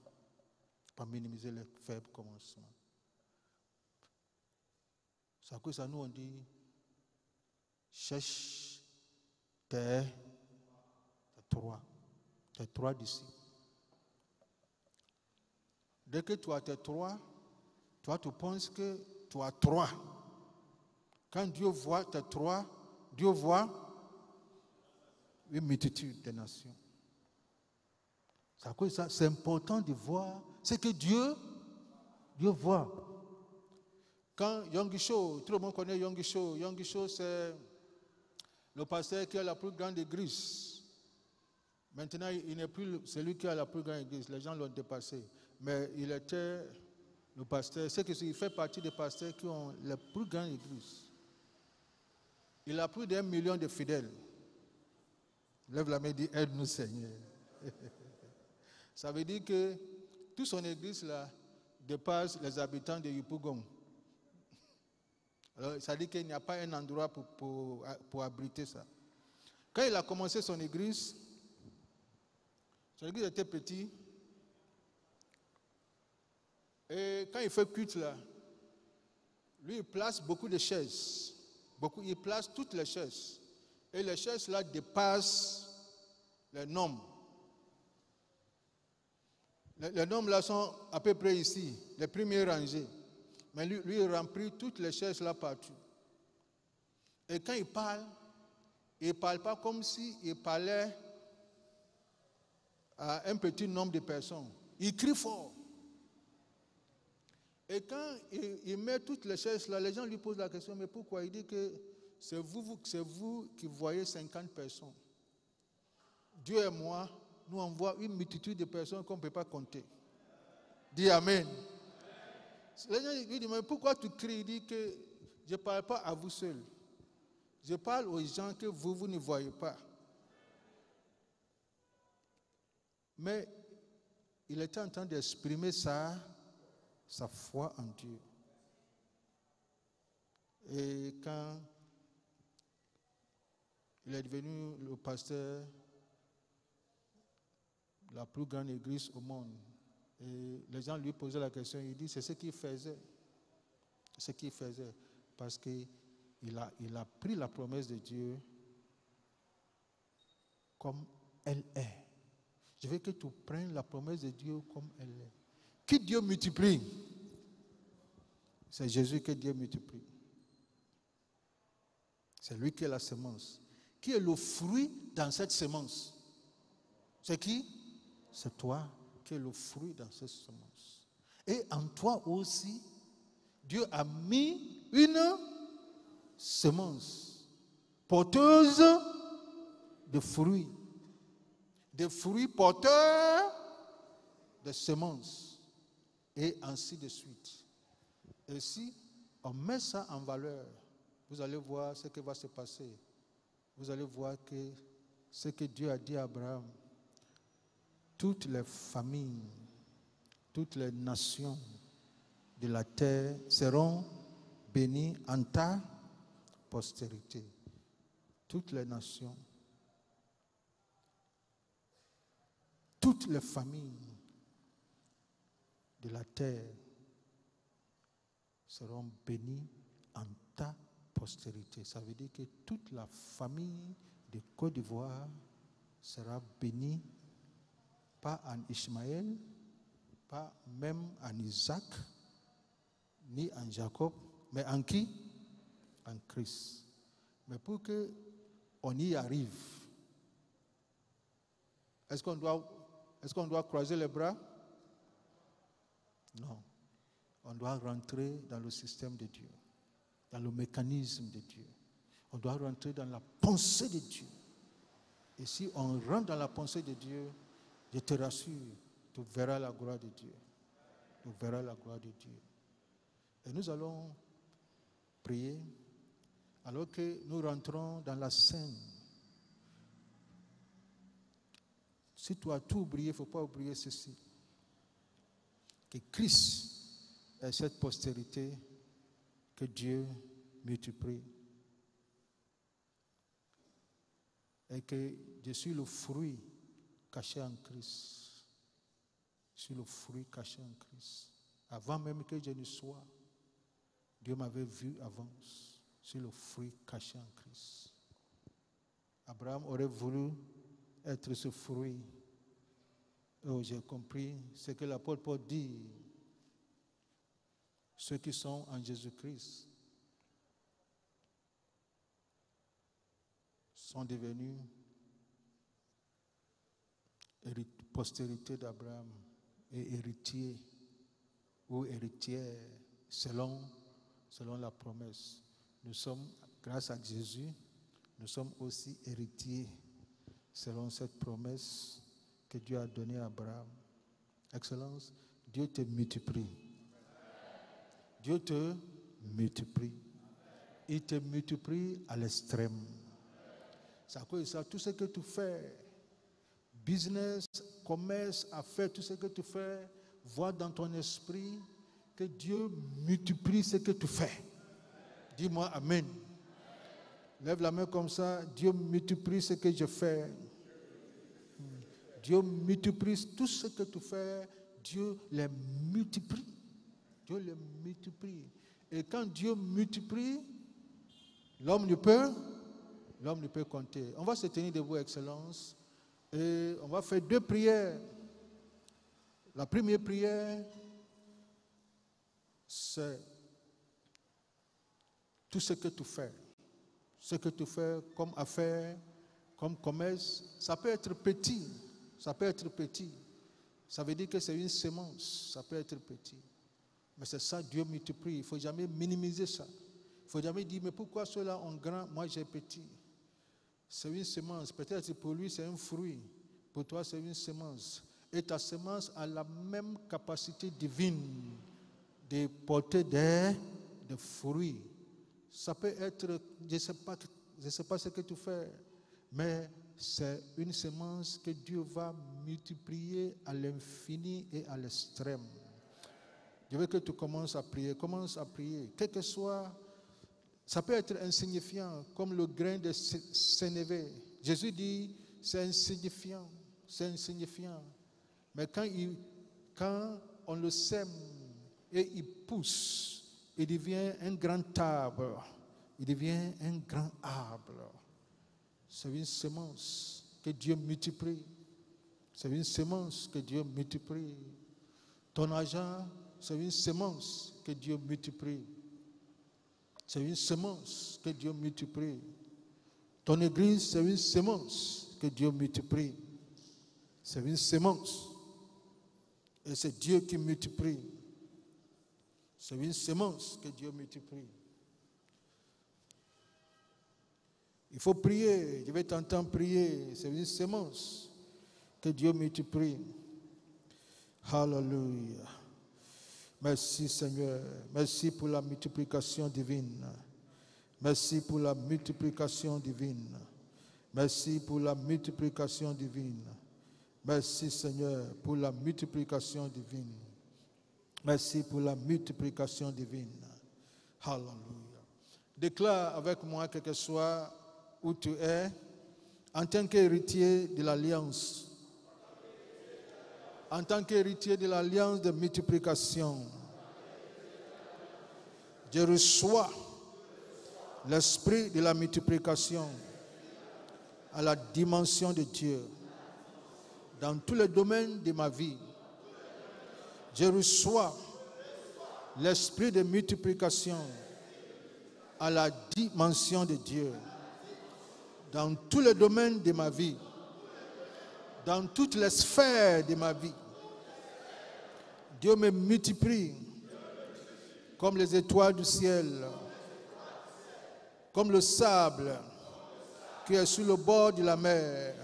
Pas minimiser les faibles commencements. C'est à cause de ça, nous on dit, cherche tes trois disciples. Dès que tu as tes trois, toi tu penses que tu as trois. Quand Dieu voit tes trois, Dieu voit une multitude de nations. C'est à cause de ça, c'est important de voir ce que Dieu voit. Quand Yonggi-cho, tout le monde connaît Yonggi-cho. Yonggi-cho, c'est le pasteur qui a la plus grande église. Maintenant, il n'est plus celui qui a la plus grande église. Les gens l'ont dépassé. Mais il était le pasteur. C'est qu'il fait partie des pasteurs qui ont la plus grande église. Il a plus d'1 million de fidèles. Lève la main et dit, aide-nous Seigneur. Ça veut dire que toute son église là dépasse les habitants de Yopougon. Alors, ça veut dire qu'il n'y a pas un endroit pour abriter ça. Quand il a commencé son église était petite. Et quand il fait culte là, lui il place beaucoup de chaises. Il place toutes les chaises. Et les chaises là dépassent les nombres. Les nombres là sont à peu près ici, les premières rangées. Mais lui il remplit toutes les chaises là partout. Et quand il ne parle pas comme s'il parlait à un petit nombre de personnes. Il crie fort. Et quand il met toutes les chaises là, les gens lui posent la question, mais pourquoi? Il dit que c'est vous qui voyez 50 personnes. Dieu et moi, nous on voit une multitude de personnes qu'on ne peut pas compter. Dis Amen. Les gens lui disent, mais pourquoi tu cries? Il dit que je ne parle pas à vous seuls. Je parle aux gens que vous ne voyez pas. Mais il était en train d'exprimer sa foi en Dieu. Et quand il est devenu le pasteur de la plus grande église au monde, et les gens lui posaient la question, il dit c'est ce qu'il faisait. Ce qu'il faisait. Parce qu'il a pris la promesse de Dieu comme elle est. Je veux que tu prennes la promesse de Dieu comme elle est. Qui Dieu multiplie? C'est Jésus que Dieu multiplie. C'est lui qui est la semence. Qui est le fruit dans cette semence? C'est qui? C'est toi qui es le fruit dans cette semence. Et en toi aussi, Dieu a mis une semence porteuse de fruits. Des fruits porteurs de semences. Et ainsi de suite. Et si on met ça en valeur, vous allez voir ce qui va se passer. Vous allez voir que ce que Dieu a dit à Abraham, toutes les familles, toutes les nations de la terre seront bénies en ta postérité. Toutes les nations, toutes les familles de la terre seront bénies en ta postérité. Ça veut dire que toute la famille de Côte d'Ivoire sera bénie, pas en Ishmaël, pas même en Isaac, ni en Jacob, mais en qui? En Christ. Mais pour qu'on y arrive, est-ce qu'on doit croiser les bras? Non. On doit rentrer dans le système de Dieu, dans le mécanisme de Dieu. On doit rentrer dans la pensée de Dieu. Et si on rentre dans la pensée de Dieu, je te rassure, tu verras la gloire de Dieu. Tu verras la gloire de Dieu. Et nous allons prier alors que nous rentrons dans la scène. Si tu as tout oublié, il ne faut pas oublier ceci. Que Christ est cette postérité que Dieu multiplie. et que je suis le fruit caché en Christ. Je suis le fruit caché en Christ. Avant même que je ne sois, Dieu m'avait vu avance. Je suis le fruit caché en Christ. Abraham aurait voulu être ce fruit. Oh, j'ai compris ce que l'apôtre Paul dit. Ceux qui sont en Jésus-Christ sont devenus postérité d'Abraham et héritiers ou héritières selon la promesse. Nous sommes, grâce à Jésus, nous sommes aussi héritiers selon cette promesse que Dieu a donnée à Abraham. Excellence, Dieu te multiplie. Dieu te multiplie. Il te multiplie à l'extrême. C'est à cause de ça, tout ce que tu fais, business, commerce, affaires, tout ce que tu fais, vois dans ton esprit que Dieu multiplie ce que tu fais. Dis-moi Amen. Lève la main comme ça. Dieu multiplie ce que je fais. Dieu multiplie tout ce que tu fais. Dieu les multiplie. Dieu les multiplie. Et quand Dieu multiplie, l'homme ne peut compter. On va se tenir debout, Excellence. Et on va faire 2 prières. La première prière, c'est tout ce que tu fais. Ce que tu fais comme affaire, comme commerce, ça peut être petit. Ça peut être petit. Ça veut dire que c'est une semence. Ça peut être petit. Mais c'est ça, Dieu multiplie. Il ne faut jamais minimiser ça. Il ne faut jamais dire, mais pourquoi ceux-là ont grand, moi j'ai petit. C'est une semence. Peut-être pour lui, c'est un fruit. Pour toi, c'est une semence. Et ta semence a la même capacité divine de porter des fruits. Ça peut être, je ne sais pas ce que tu fais, mais c'est une semence que Dieu va multiplier à l'infini et à l'extrême. Je veux que tu commences à prier. Commence à prier. Quel que soit, ça peut être insignifiant, comme le grain de sénévé. Jésus dit, c'est insignifiant. C'est insignifiant. Mais quand on le sème et il pousse, il devient un grand arbre. Il devient un grand arbre. C'est une semence que Dieu multiplie. C'est une semence que Dieu multiplie. Ton argent, c'est une semence que Dieu multiplie. C'est une semence que Dieu multiplie. Ton église, c'est une semence que Dieu multiplie. C'est une semence. Et c'est Dieu qui multiplie. C'est une semence que Dieu multiplie. Il faut prier. Je vais t'entendre prier. C'est une semence que Dieu multiplie. Hallelujah. Merci Seigneur. Merci pour la multiplication divine. Merci pour la multiplication divine. Merci pour la multiplication divine. Merci Seigneur pour la multiplication divine. Merci pour la multiplication divine. Hallelujah. Déclare avec moi, quel que soit où tu es, en tant qu'héritier de l'alliance. En tant qu'héritier de l'alliance de multiplication, je reçois l'esprit de la multiplication à la dimension de Dieu dans tous les domaines de ma vie. Je reçois l'esprit de multiplication à la dimension de Dieu dans tous les domaines de ma vie, dans toutes les sphères de ma vie. Dieu me multiplie comme les étoiles du ciel, comme le sable qui est sur le bord de la mer.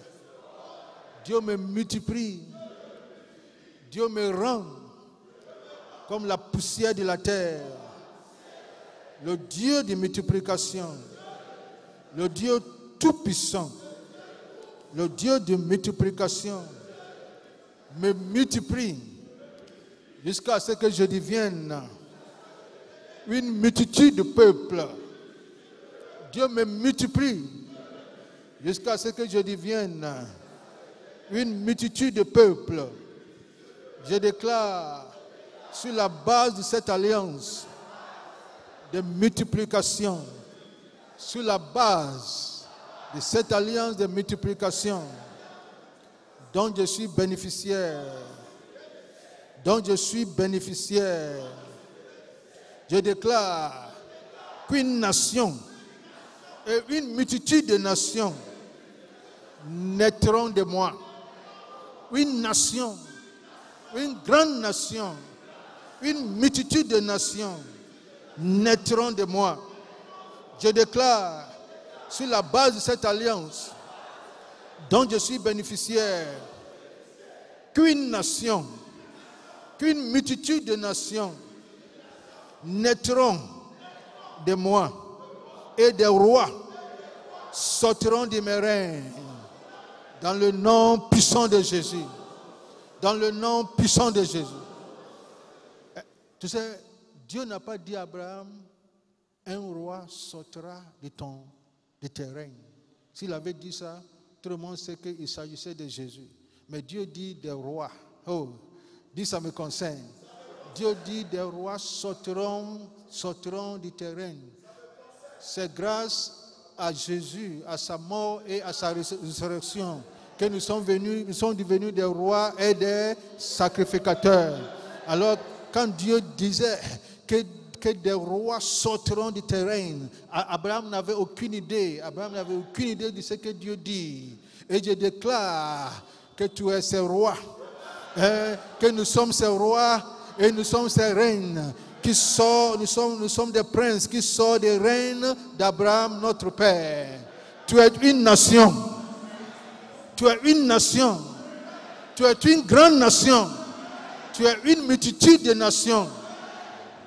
Dieu me multiplie. Dieu me rend comme la poussière de la terre. Le Dieu de multiplication, le Dieu tout-puissant, le Dieu de multiplication me multiplie jusqu'à ce que je devienne une multitude de peuples. Dieu me multiplie jusqu'à ce que je devienne une multitude de peuples. Je déclare sur la base de cette alliance de multiplication, sur la base de cette alliance de multiplication dont je suis bénéficiaire, je déclare qu'une nation et une multitude de nations naîtront de moi. Une nation, une grande nation, une multitude de nations naîtront de moi. Je déclare sur la base de cette alliance dont je suis bénéficiaire qu'une nation, qu'une multitude de nations naîtront de moi et des rois sortiront de mes règnes dans le nom puissant de Jésus. Dans le nom puissant de Jésus. Tu sais, Dieu n'a pas dit à Abraham, un roi sortira de tes règnes. S'il avait dit ça, tout le monde sait qu'il s'agissait de Jésus. Mais Dieu dit des rois. Oh, dis ça me concerne. Dieu dit des rois sortiront de tes règnes. C'est grâce à Jésus, à sa mort et à sa résurrection que nous sommes devenus des rois et des sacrificateurs. Alors, quand Dieu disait que des rois sortiront du terrain, Abraham n'avait aucune idée. Abraham n'avait aucune idée de ce que Dieu dit. Et je déclare que tu es ce roi, que nous sommes ces rois et nous sommes ces reines. Nous sommes des princes qui sortent des reines d'Abraham, notre Père. Tu es une nation. Tu es une nation. Tu es une grande nation. Tu es une multitude de nations.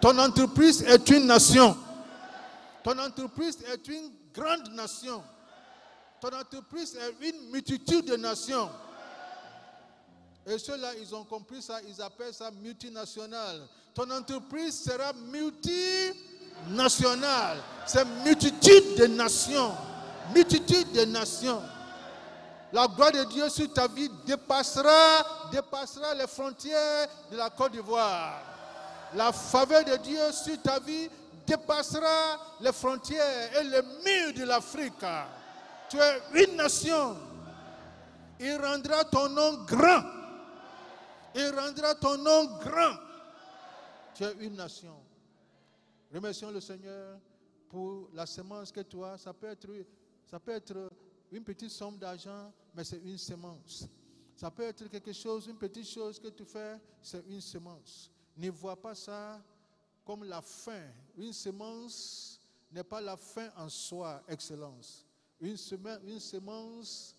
Ton entreprise est une nation. Ton entreprise est une grande nation. Ton entreprise est une multitude de nations. Et ceux-là, ils ont compris ça, ils appellent ça multinational. Ton entreprise sera multinationale. C'est multitude de nations. Multitude de nations. La gloire de Dieu sur ta vie dépassera les frontières de la Côte d'Ivoire. La faveur de Dieu sur ta vie dépassera les frontières et les murs de l'Afrique. Tu es une nation. Il rendra ton nom grand. Il rendra ton nom grand. Tu es une nation. Remercions le Seigneur pour la semence que tu as. Ça peut être une petite somme d'argent, mais c'est une semence. Ça peut être quelque chose, une petite chose que tu fais, c'est une semence. Ne vois pas ça comme la fin. Une semence n'est pas la fin en soi, excellence. Une semence,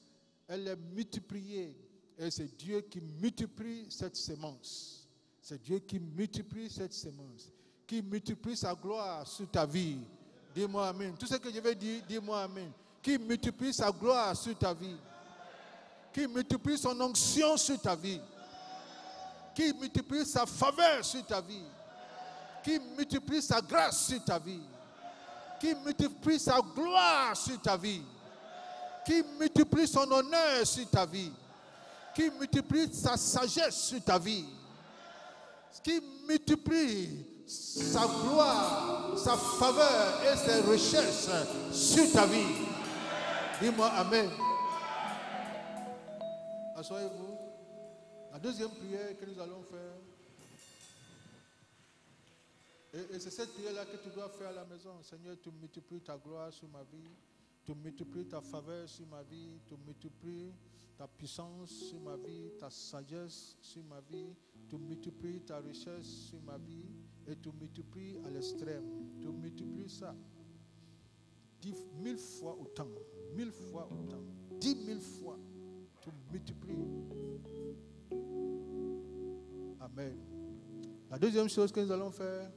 elle est multipliée. Et c'est Dieu qui multiplie cette semence. C'est Dieu qui multiplie cette semence. Qui multiplie sa gloire sur ta vie. Dis-moi amen. Tout ce que je vais dire, dis-moi amen. Qui multiplie sa gloire sur ta vie. Qui multiplie son onction sur ta vie. Qui multiplie sa faveur sur ta vie. Qui multiplie sa grâce sur ta vie. Qui multiplie sa gloire sur ta vie. Qui multiplie son honneur sur ta vie. Qui multiplie sa sagesse sur ta vie. Qui multiplie sa gloire, sa faveur et ses richesses sur ta vie. Dis-moi amen. Asseyez-vous. La deuxième prière que nous allons faire, et c'est cette prière-là que tu dois faire à la maison. Seigneur, tu multiplies ta gloire sur ma vie, tu multiplies ta faveur sur ma vie, tu multiplies ta puissance sur ma vie, ta sagesse sur ma vie, tu multiplies ta richesse sur ma vie et tu multiplies à l'extrême. Tu multiplies ça 10 000 fois autant, 1000 fois autant, 10 000 fois. Tu multiplies. Amen. La deuxième chose que nous allons faire,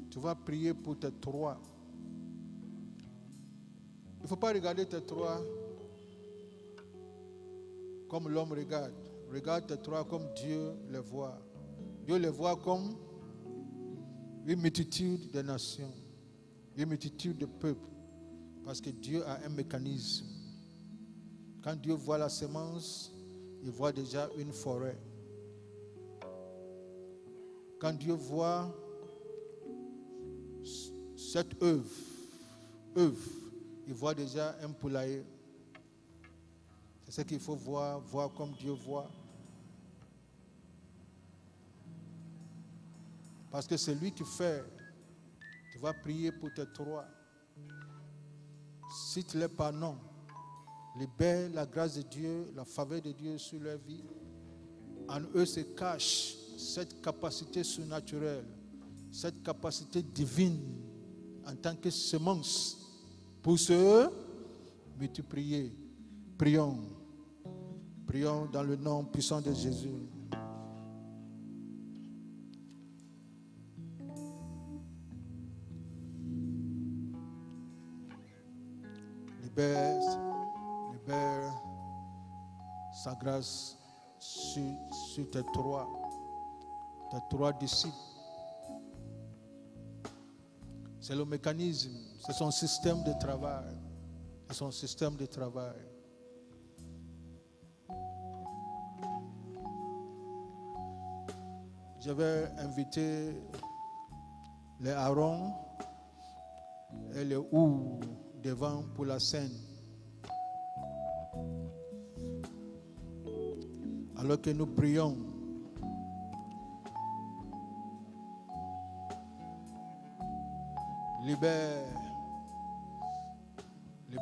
tu vas prier pour tes trois. Il ne faut pas regarder tes trois comme l'homme regarde. Regarde tes trois comme Dieu les voit. Dieu les voit comme une multitude de nations, une multitude de peuples. Parce que Dieu a un mécanisme. Quand Dieu voit la semence, il voit déjà une forêt. Quand Dieu voit cette œuvre, il voit déjà un poulailler. C'est ce qu'il faut voir comme Dieu voit. Parce que c'est lui qui fait. Tu vas prier pour tes trois. Cite-les par nom. Libère la grâce de Dieu, la faveur de Dieu sur leur vie. En eux se cache cette capacité surnaturelle, cette capacité divine en tant que semence pour se multiplier. Prions. Prions dans le nom puissant de Jésus. Libère sa grâce sur tes trois disciples. C'est le mécanisme, c'est son système de travail. C'est son système de travail. Je vais inviter les Aaron et les Hur devant pour la scène. Alors que nous prions, libère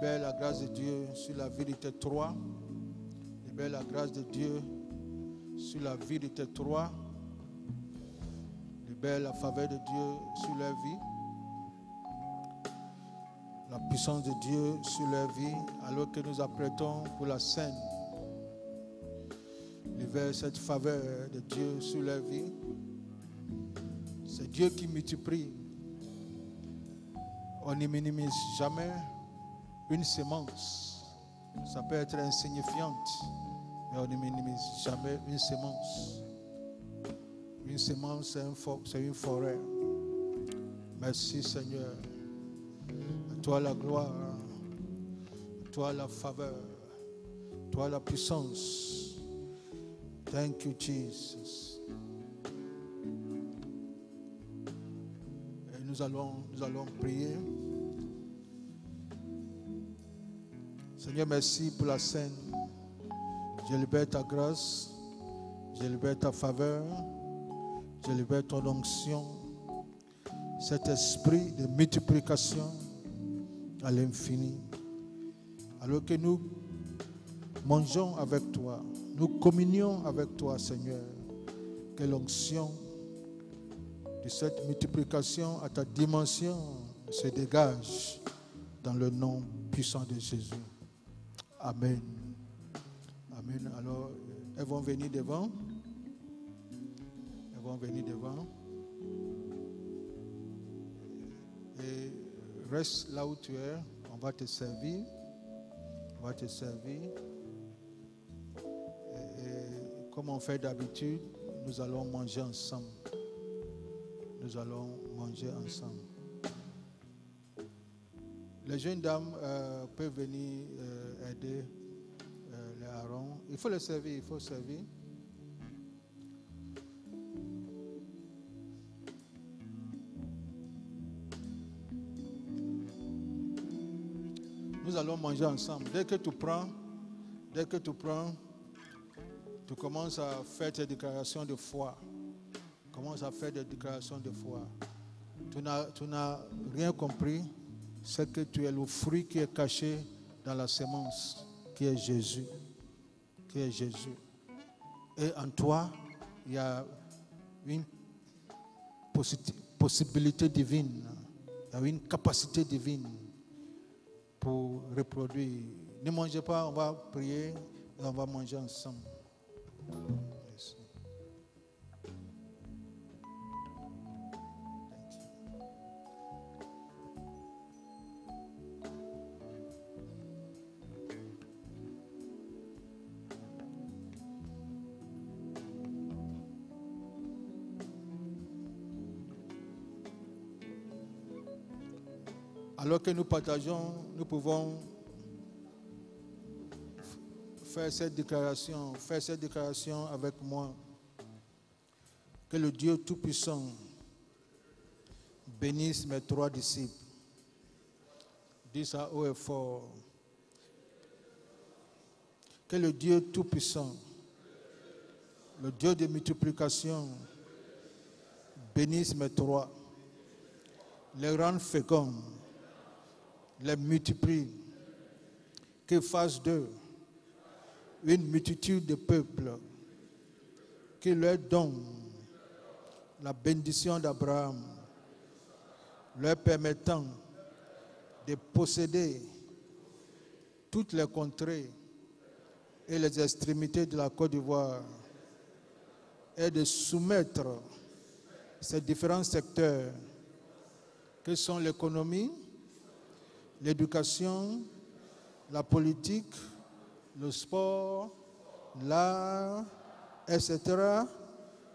la grâce de Dieu sur la vie de tes trois. Libère la grâce de Dieu sur la vie de tes trois. Libère la faveur de Dieu sur leur vie. La puissance de Dieu sur leur vie alors que nous apprêtons pour la scène. Libère cette faveur de Dieu sur leur vie. C'est Dieu qui multiplie. On ne minimise jamais une semence. Ça peut être insignifiante, mais on ne minimise jamais une semence. Une semence, c'est une forêt. Merci Seigneur. À toi la gloire, à toi la faveur, à toi la puissance. Thank you, Jesus. Et nous allons prier. Seigneur, merci pour la scène. Je libère ta grâce, je libère ta faveur, je libère ton onction. Cet esprit de multiplication à l'infini. Alors que nous mangeons avec toi, nous communions avec toi, Seigneur, que l'onction de cette multiplication à ta dimension se dégage dans le nom puissant de Jésus. Amen. Amen. Alors, elles vont venir devant. Elles vont venir devant. Et reste là où tu es. On va te servir. On va te servir. Et comme on fait d'habitude, nous allons manger ensemble. Nous allons manger ensemble. Les jeunes dames peuvent venir aider les Aaron. Il faut les servir, il faut servir. Nous allons manger ensemble. Dès que tu prends, tu commences à faire tes déclarations de foi. Commence à faire des déclarations de foi. Tu n'as rien compris. C'est que tu es le fruit qui est caché dans la semence, qui est Jésus. Qui est Jésus. Et en toi, il y a une possibilité divine. Il y a une capacité divine pour reproduire. Ne mangez pas, on va prier et on va manger ensemble. Merci. Alors que nous partageons, nous pouvons faire cette déclaration avec moi. Que le Dieu Tout-Puissant bénisse mes 3 disciples. Dis ça haut et fort. Que le Dieu Tout-Puissant, le Dieu de multiplication, bénisse mes 3, les rende féconds, les multiplie, qu'il fasse d'eux une multitude de peuples, qu'il leur donne la bénédiction d'Abraham, leur permettant de posséder toutes les contrées et les extrémités de la Côte d'Ivoire et de soumettre ces différents secteurs que sont l'économie, l'éducation, la politique, le sport, l'art, etc.,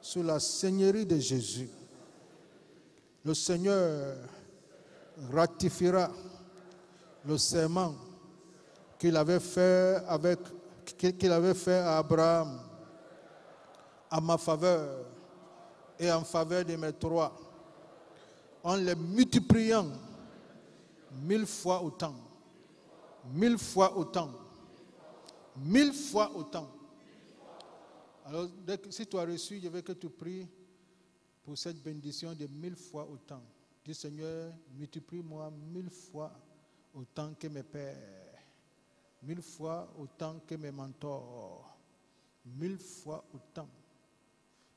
sous la seigneurie de Jésus. Le Seigneur ratifiera le serment qu'il avait fait à Abraham en ma faveur et en faveur de mes 3, en les multipliant 1000 fois autant, 1000 fois autant, 1000 fois autant. Alors, si tu as reçu, je veux que tu pries pour cette bénédiction de 1000 fois autant. Dis, Seigneur, multiplie-moi 1000 fois autant que mes pères, 1000 fois autant que mes mentors, 1000 fois autant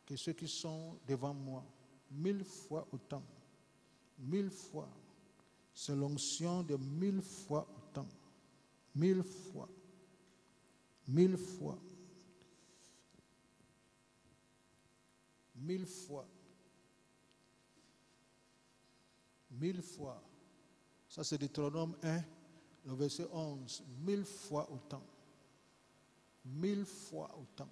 que ceux qui sont devant moi, 1000 fois autant, 1000 fois. C'est l'onction de 1000 fois autant, 1000 fois, 1000 fois, 1000 fois, 1000 fois. Ça c'est Deutéronome 1, le verset 11. 1000 fois autant. 1000 fois autant.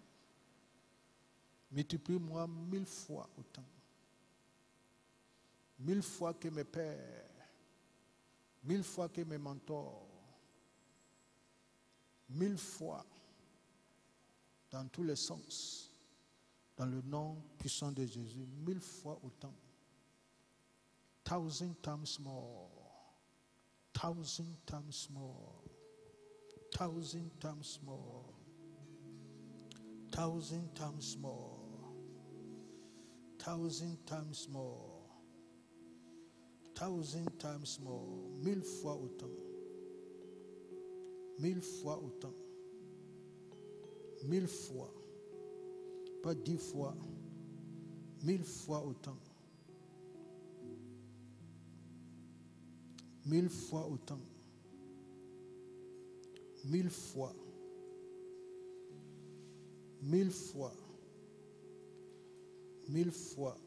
Multiplie-moi 1000 fois autant. 1000 fois que mes pères, 1000 fois que mes mentors, 1000 fois dans tous les sens, dans le nom puissant de Jésus, 1000 fois autant. 1,000 times more. 1,000 times more. 1,000 times more. 1,000 times more. 1,000 times more. 1,000 times more. 1000 fois autant. 1000 fois autant. 1000 fois. Pas 10 fois. 1000 fois autant. 1000 fois autant. 1000 fois. 1000 fois. 1000 fois.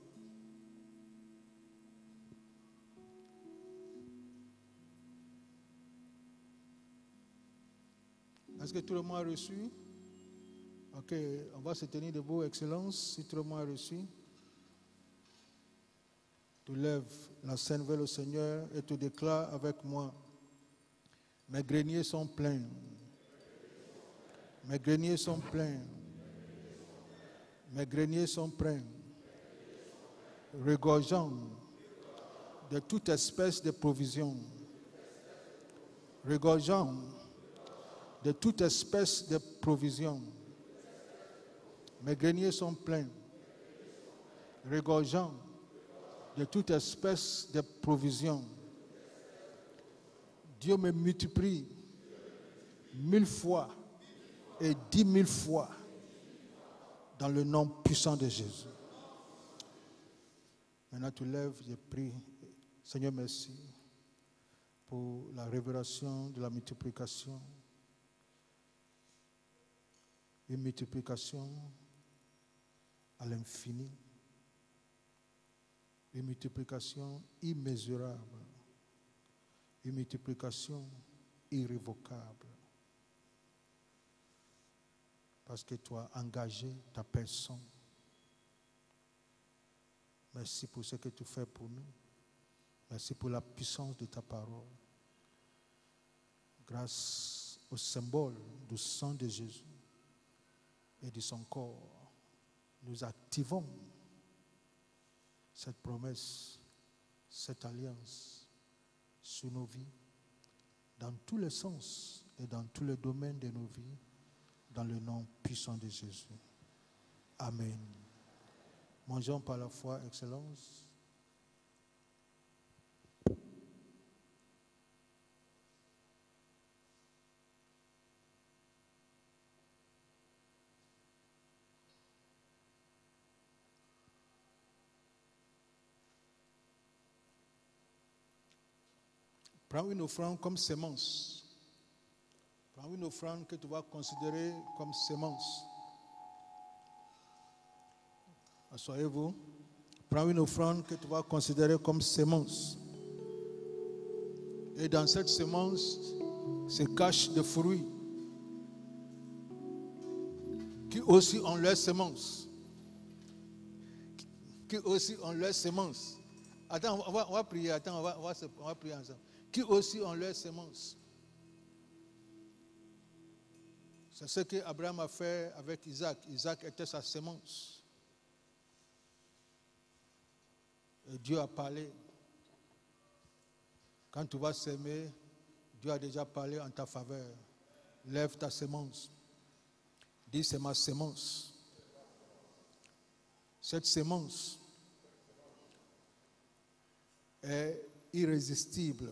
Est-ce que tout le monde a reçu? Ok, on va se tenir debout, Excellence, si tout le monde a reçu. Tu lèves la scène vers le Seigneur et tu déclares avec moi: mes greniers sont pleins. Mes greniers sont pleins. Mes greniers sont pleins. Regorgeant de toute espèce de provision. Regorgeant de toute espèce de provision. Mes greniers sont pleins. Regorgeant de toute espèce de provision. Dieu me multiplie 1000 fois et 10 000 fois dans le nom puissant de Jésus. Maintenant, tu lèves, je prie. Seigneur, merci pour la révélation de la multiplication. Une multiplication à l'infini. Une multiplication immesurable. Une multiplication irrévocable. Parce que tu as engagé ta personne. Merci pour ce que tu fais pour nous. Merci pour la puissance de ta parole. Grâce au symbole du sang de Jésus et de son corps, nous activons cette promesse, cette alliance sur nos vies, dans tous les sens et dans tous les domaines de nos vies, dans le nom puissant de Jésus. Amen. Mangeons par la foi, Excellence. Prends une offrande comme sémence. Prends une offrande que tu vas considérer comme sémence. Asseyez-vous. Prends une offrande que tu vas considérer comme sémence. Et dans cette sémence se cachent des fruits qui aussi ont leur sémence. Qui aussi ont leur sémence. Attends, on va prier. Attends, on va prier ensemble. Qui aussi ont leur sémence. C'est ce qu'Abraham a fait avec Isaac. Isaac était sa sémence. Et Dieu a parlé. Quand tu vas s'aimer, Dieu a déjà parlé en ta faveur. Lève ta sémence. Dis, c'est ma sémence. Cette sémence est irrésistible.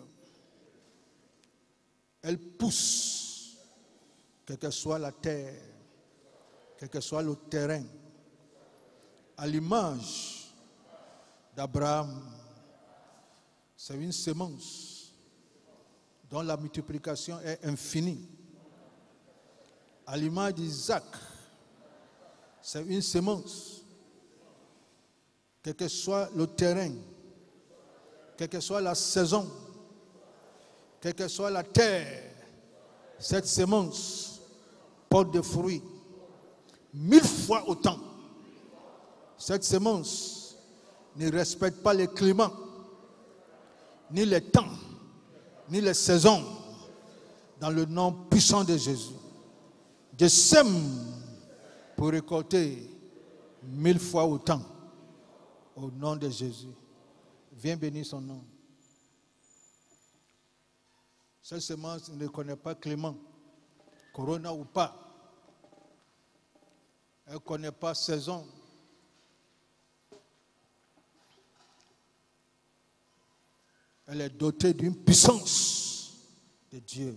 Elle pousse, quelle que soit la terre, quel que soit le terrain, à l'image d'Abraham. C'est une sémence dont la multiplication est infinie. À l'image d'Isaac, c'est une sémence, quel que soit le terrain, quelle que soit la saison, quelle que soit la terre, cette sémence porte des fruits 1000 fois autant. Cette sémence ne respecte pas les climats, ni les temps, ni les saisons, dans le nom puissant de Jésus. Je sème pour récolter 1000 fois autant, au nom de Jésus. Viens bénir son nom. Cette semence ne connaît pas Clément, corona ou pas. Elle ne connaît pas saison. Elle est dotée d'une puissance de Dieu.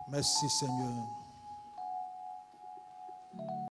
Merci Seigneur.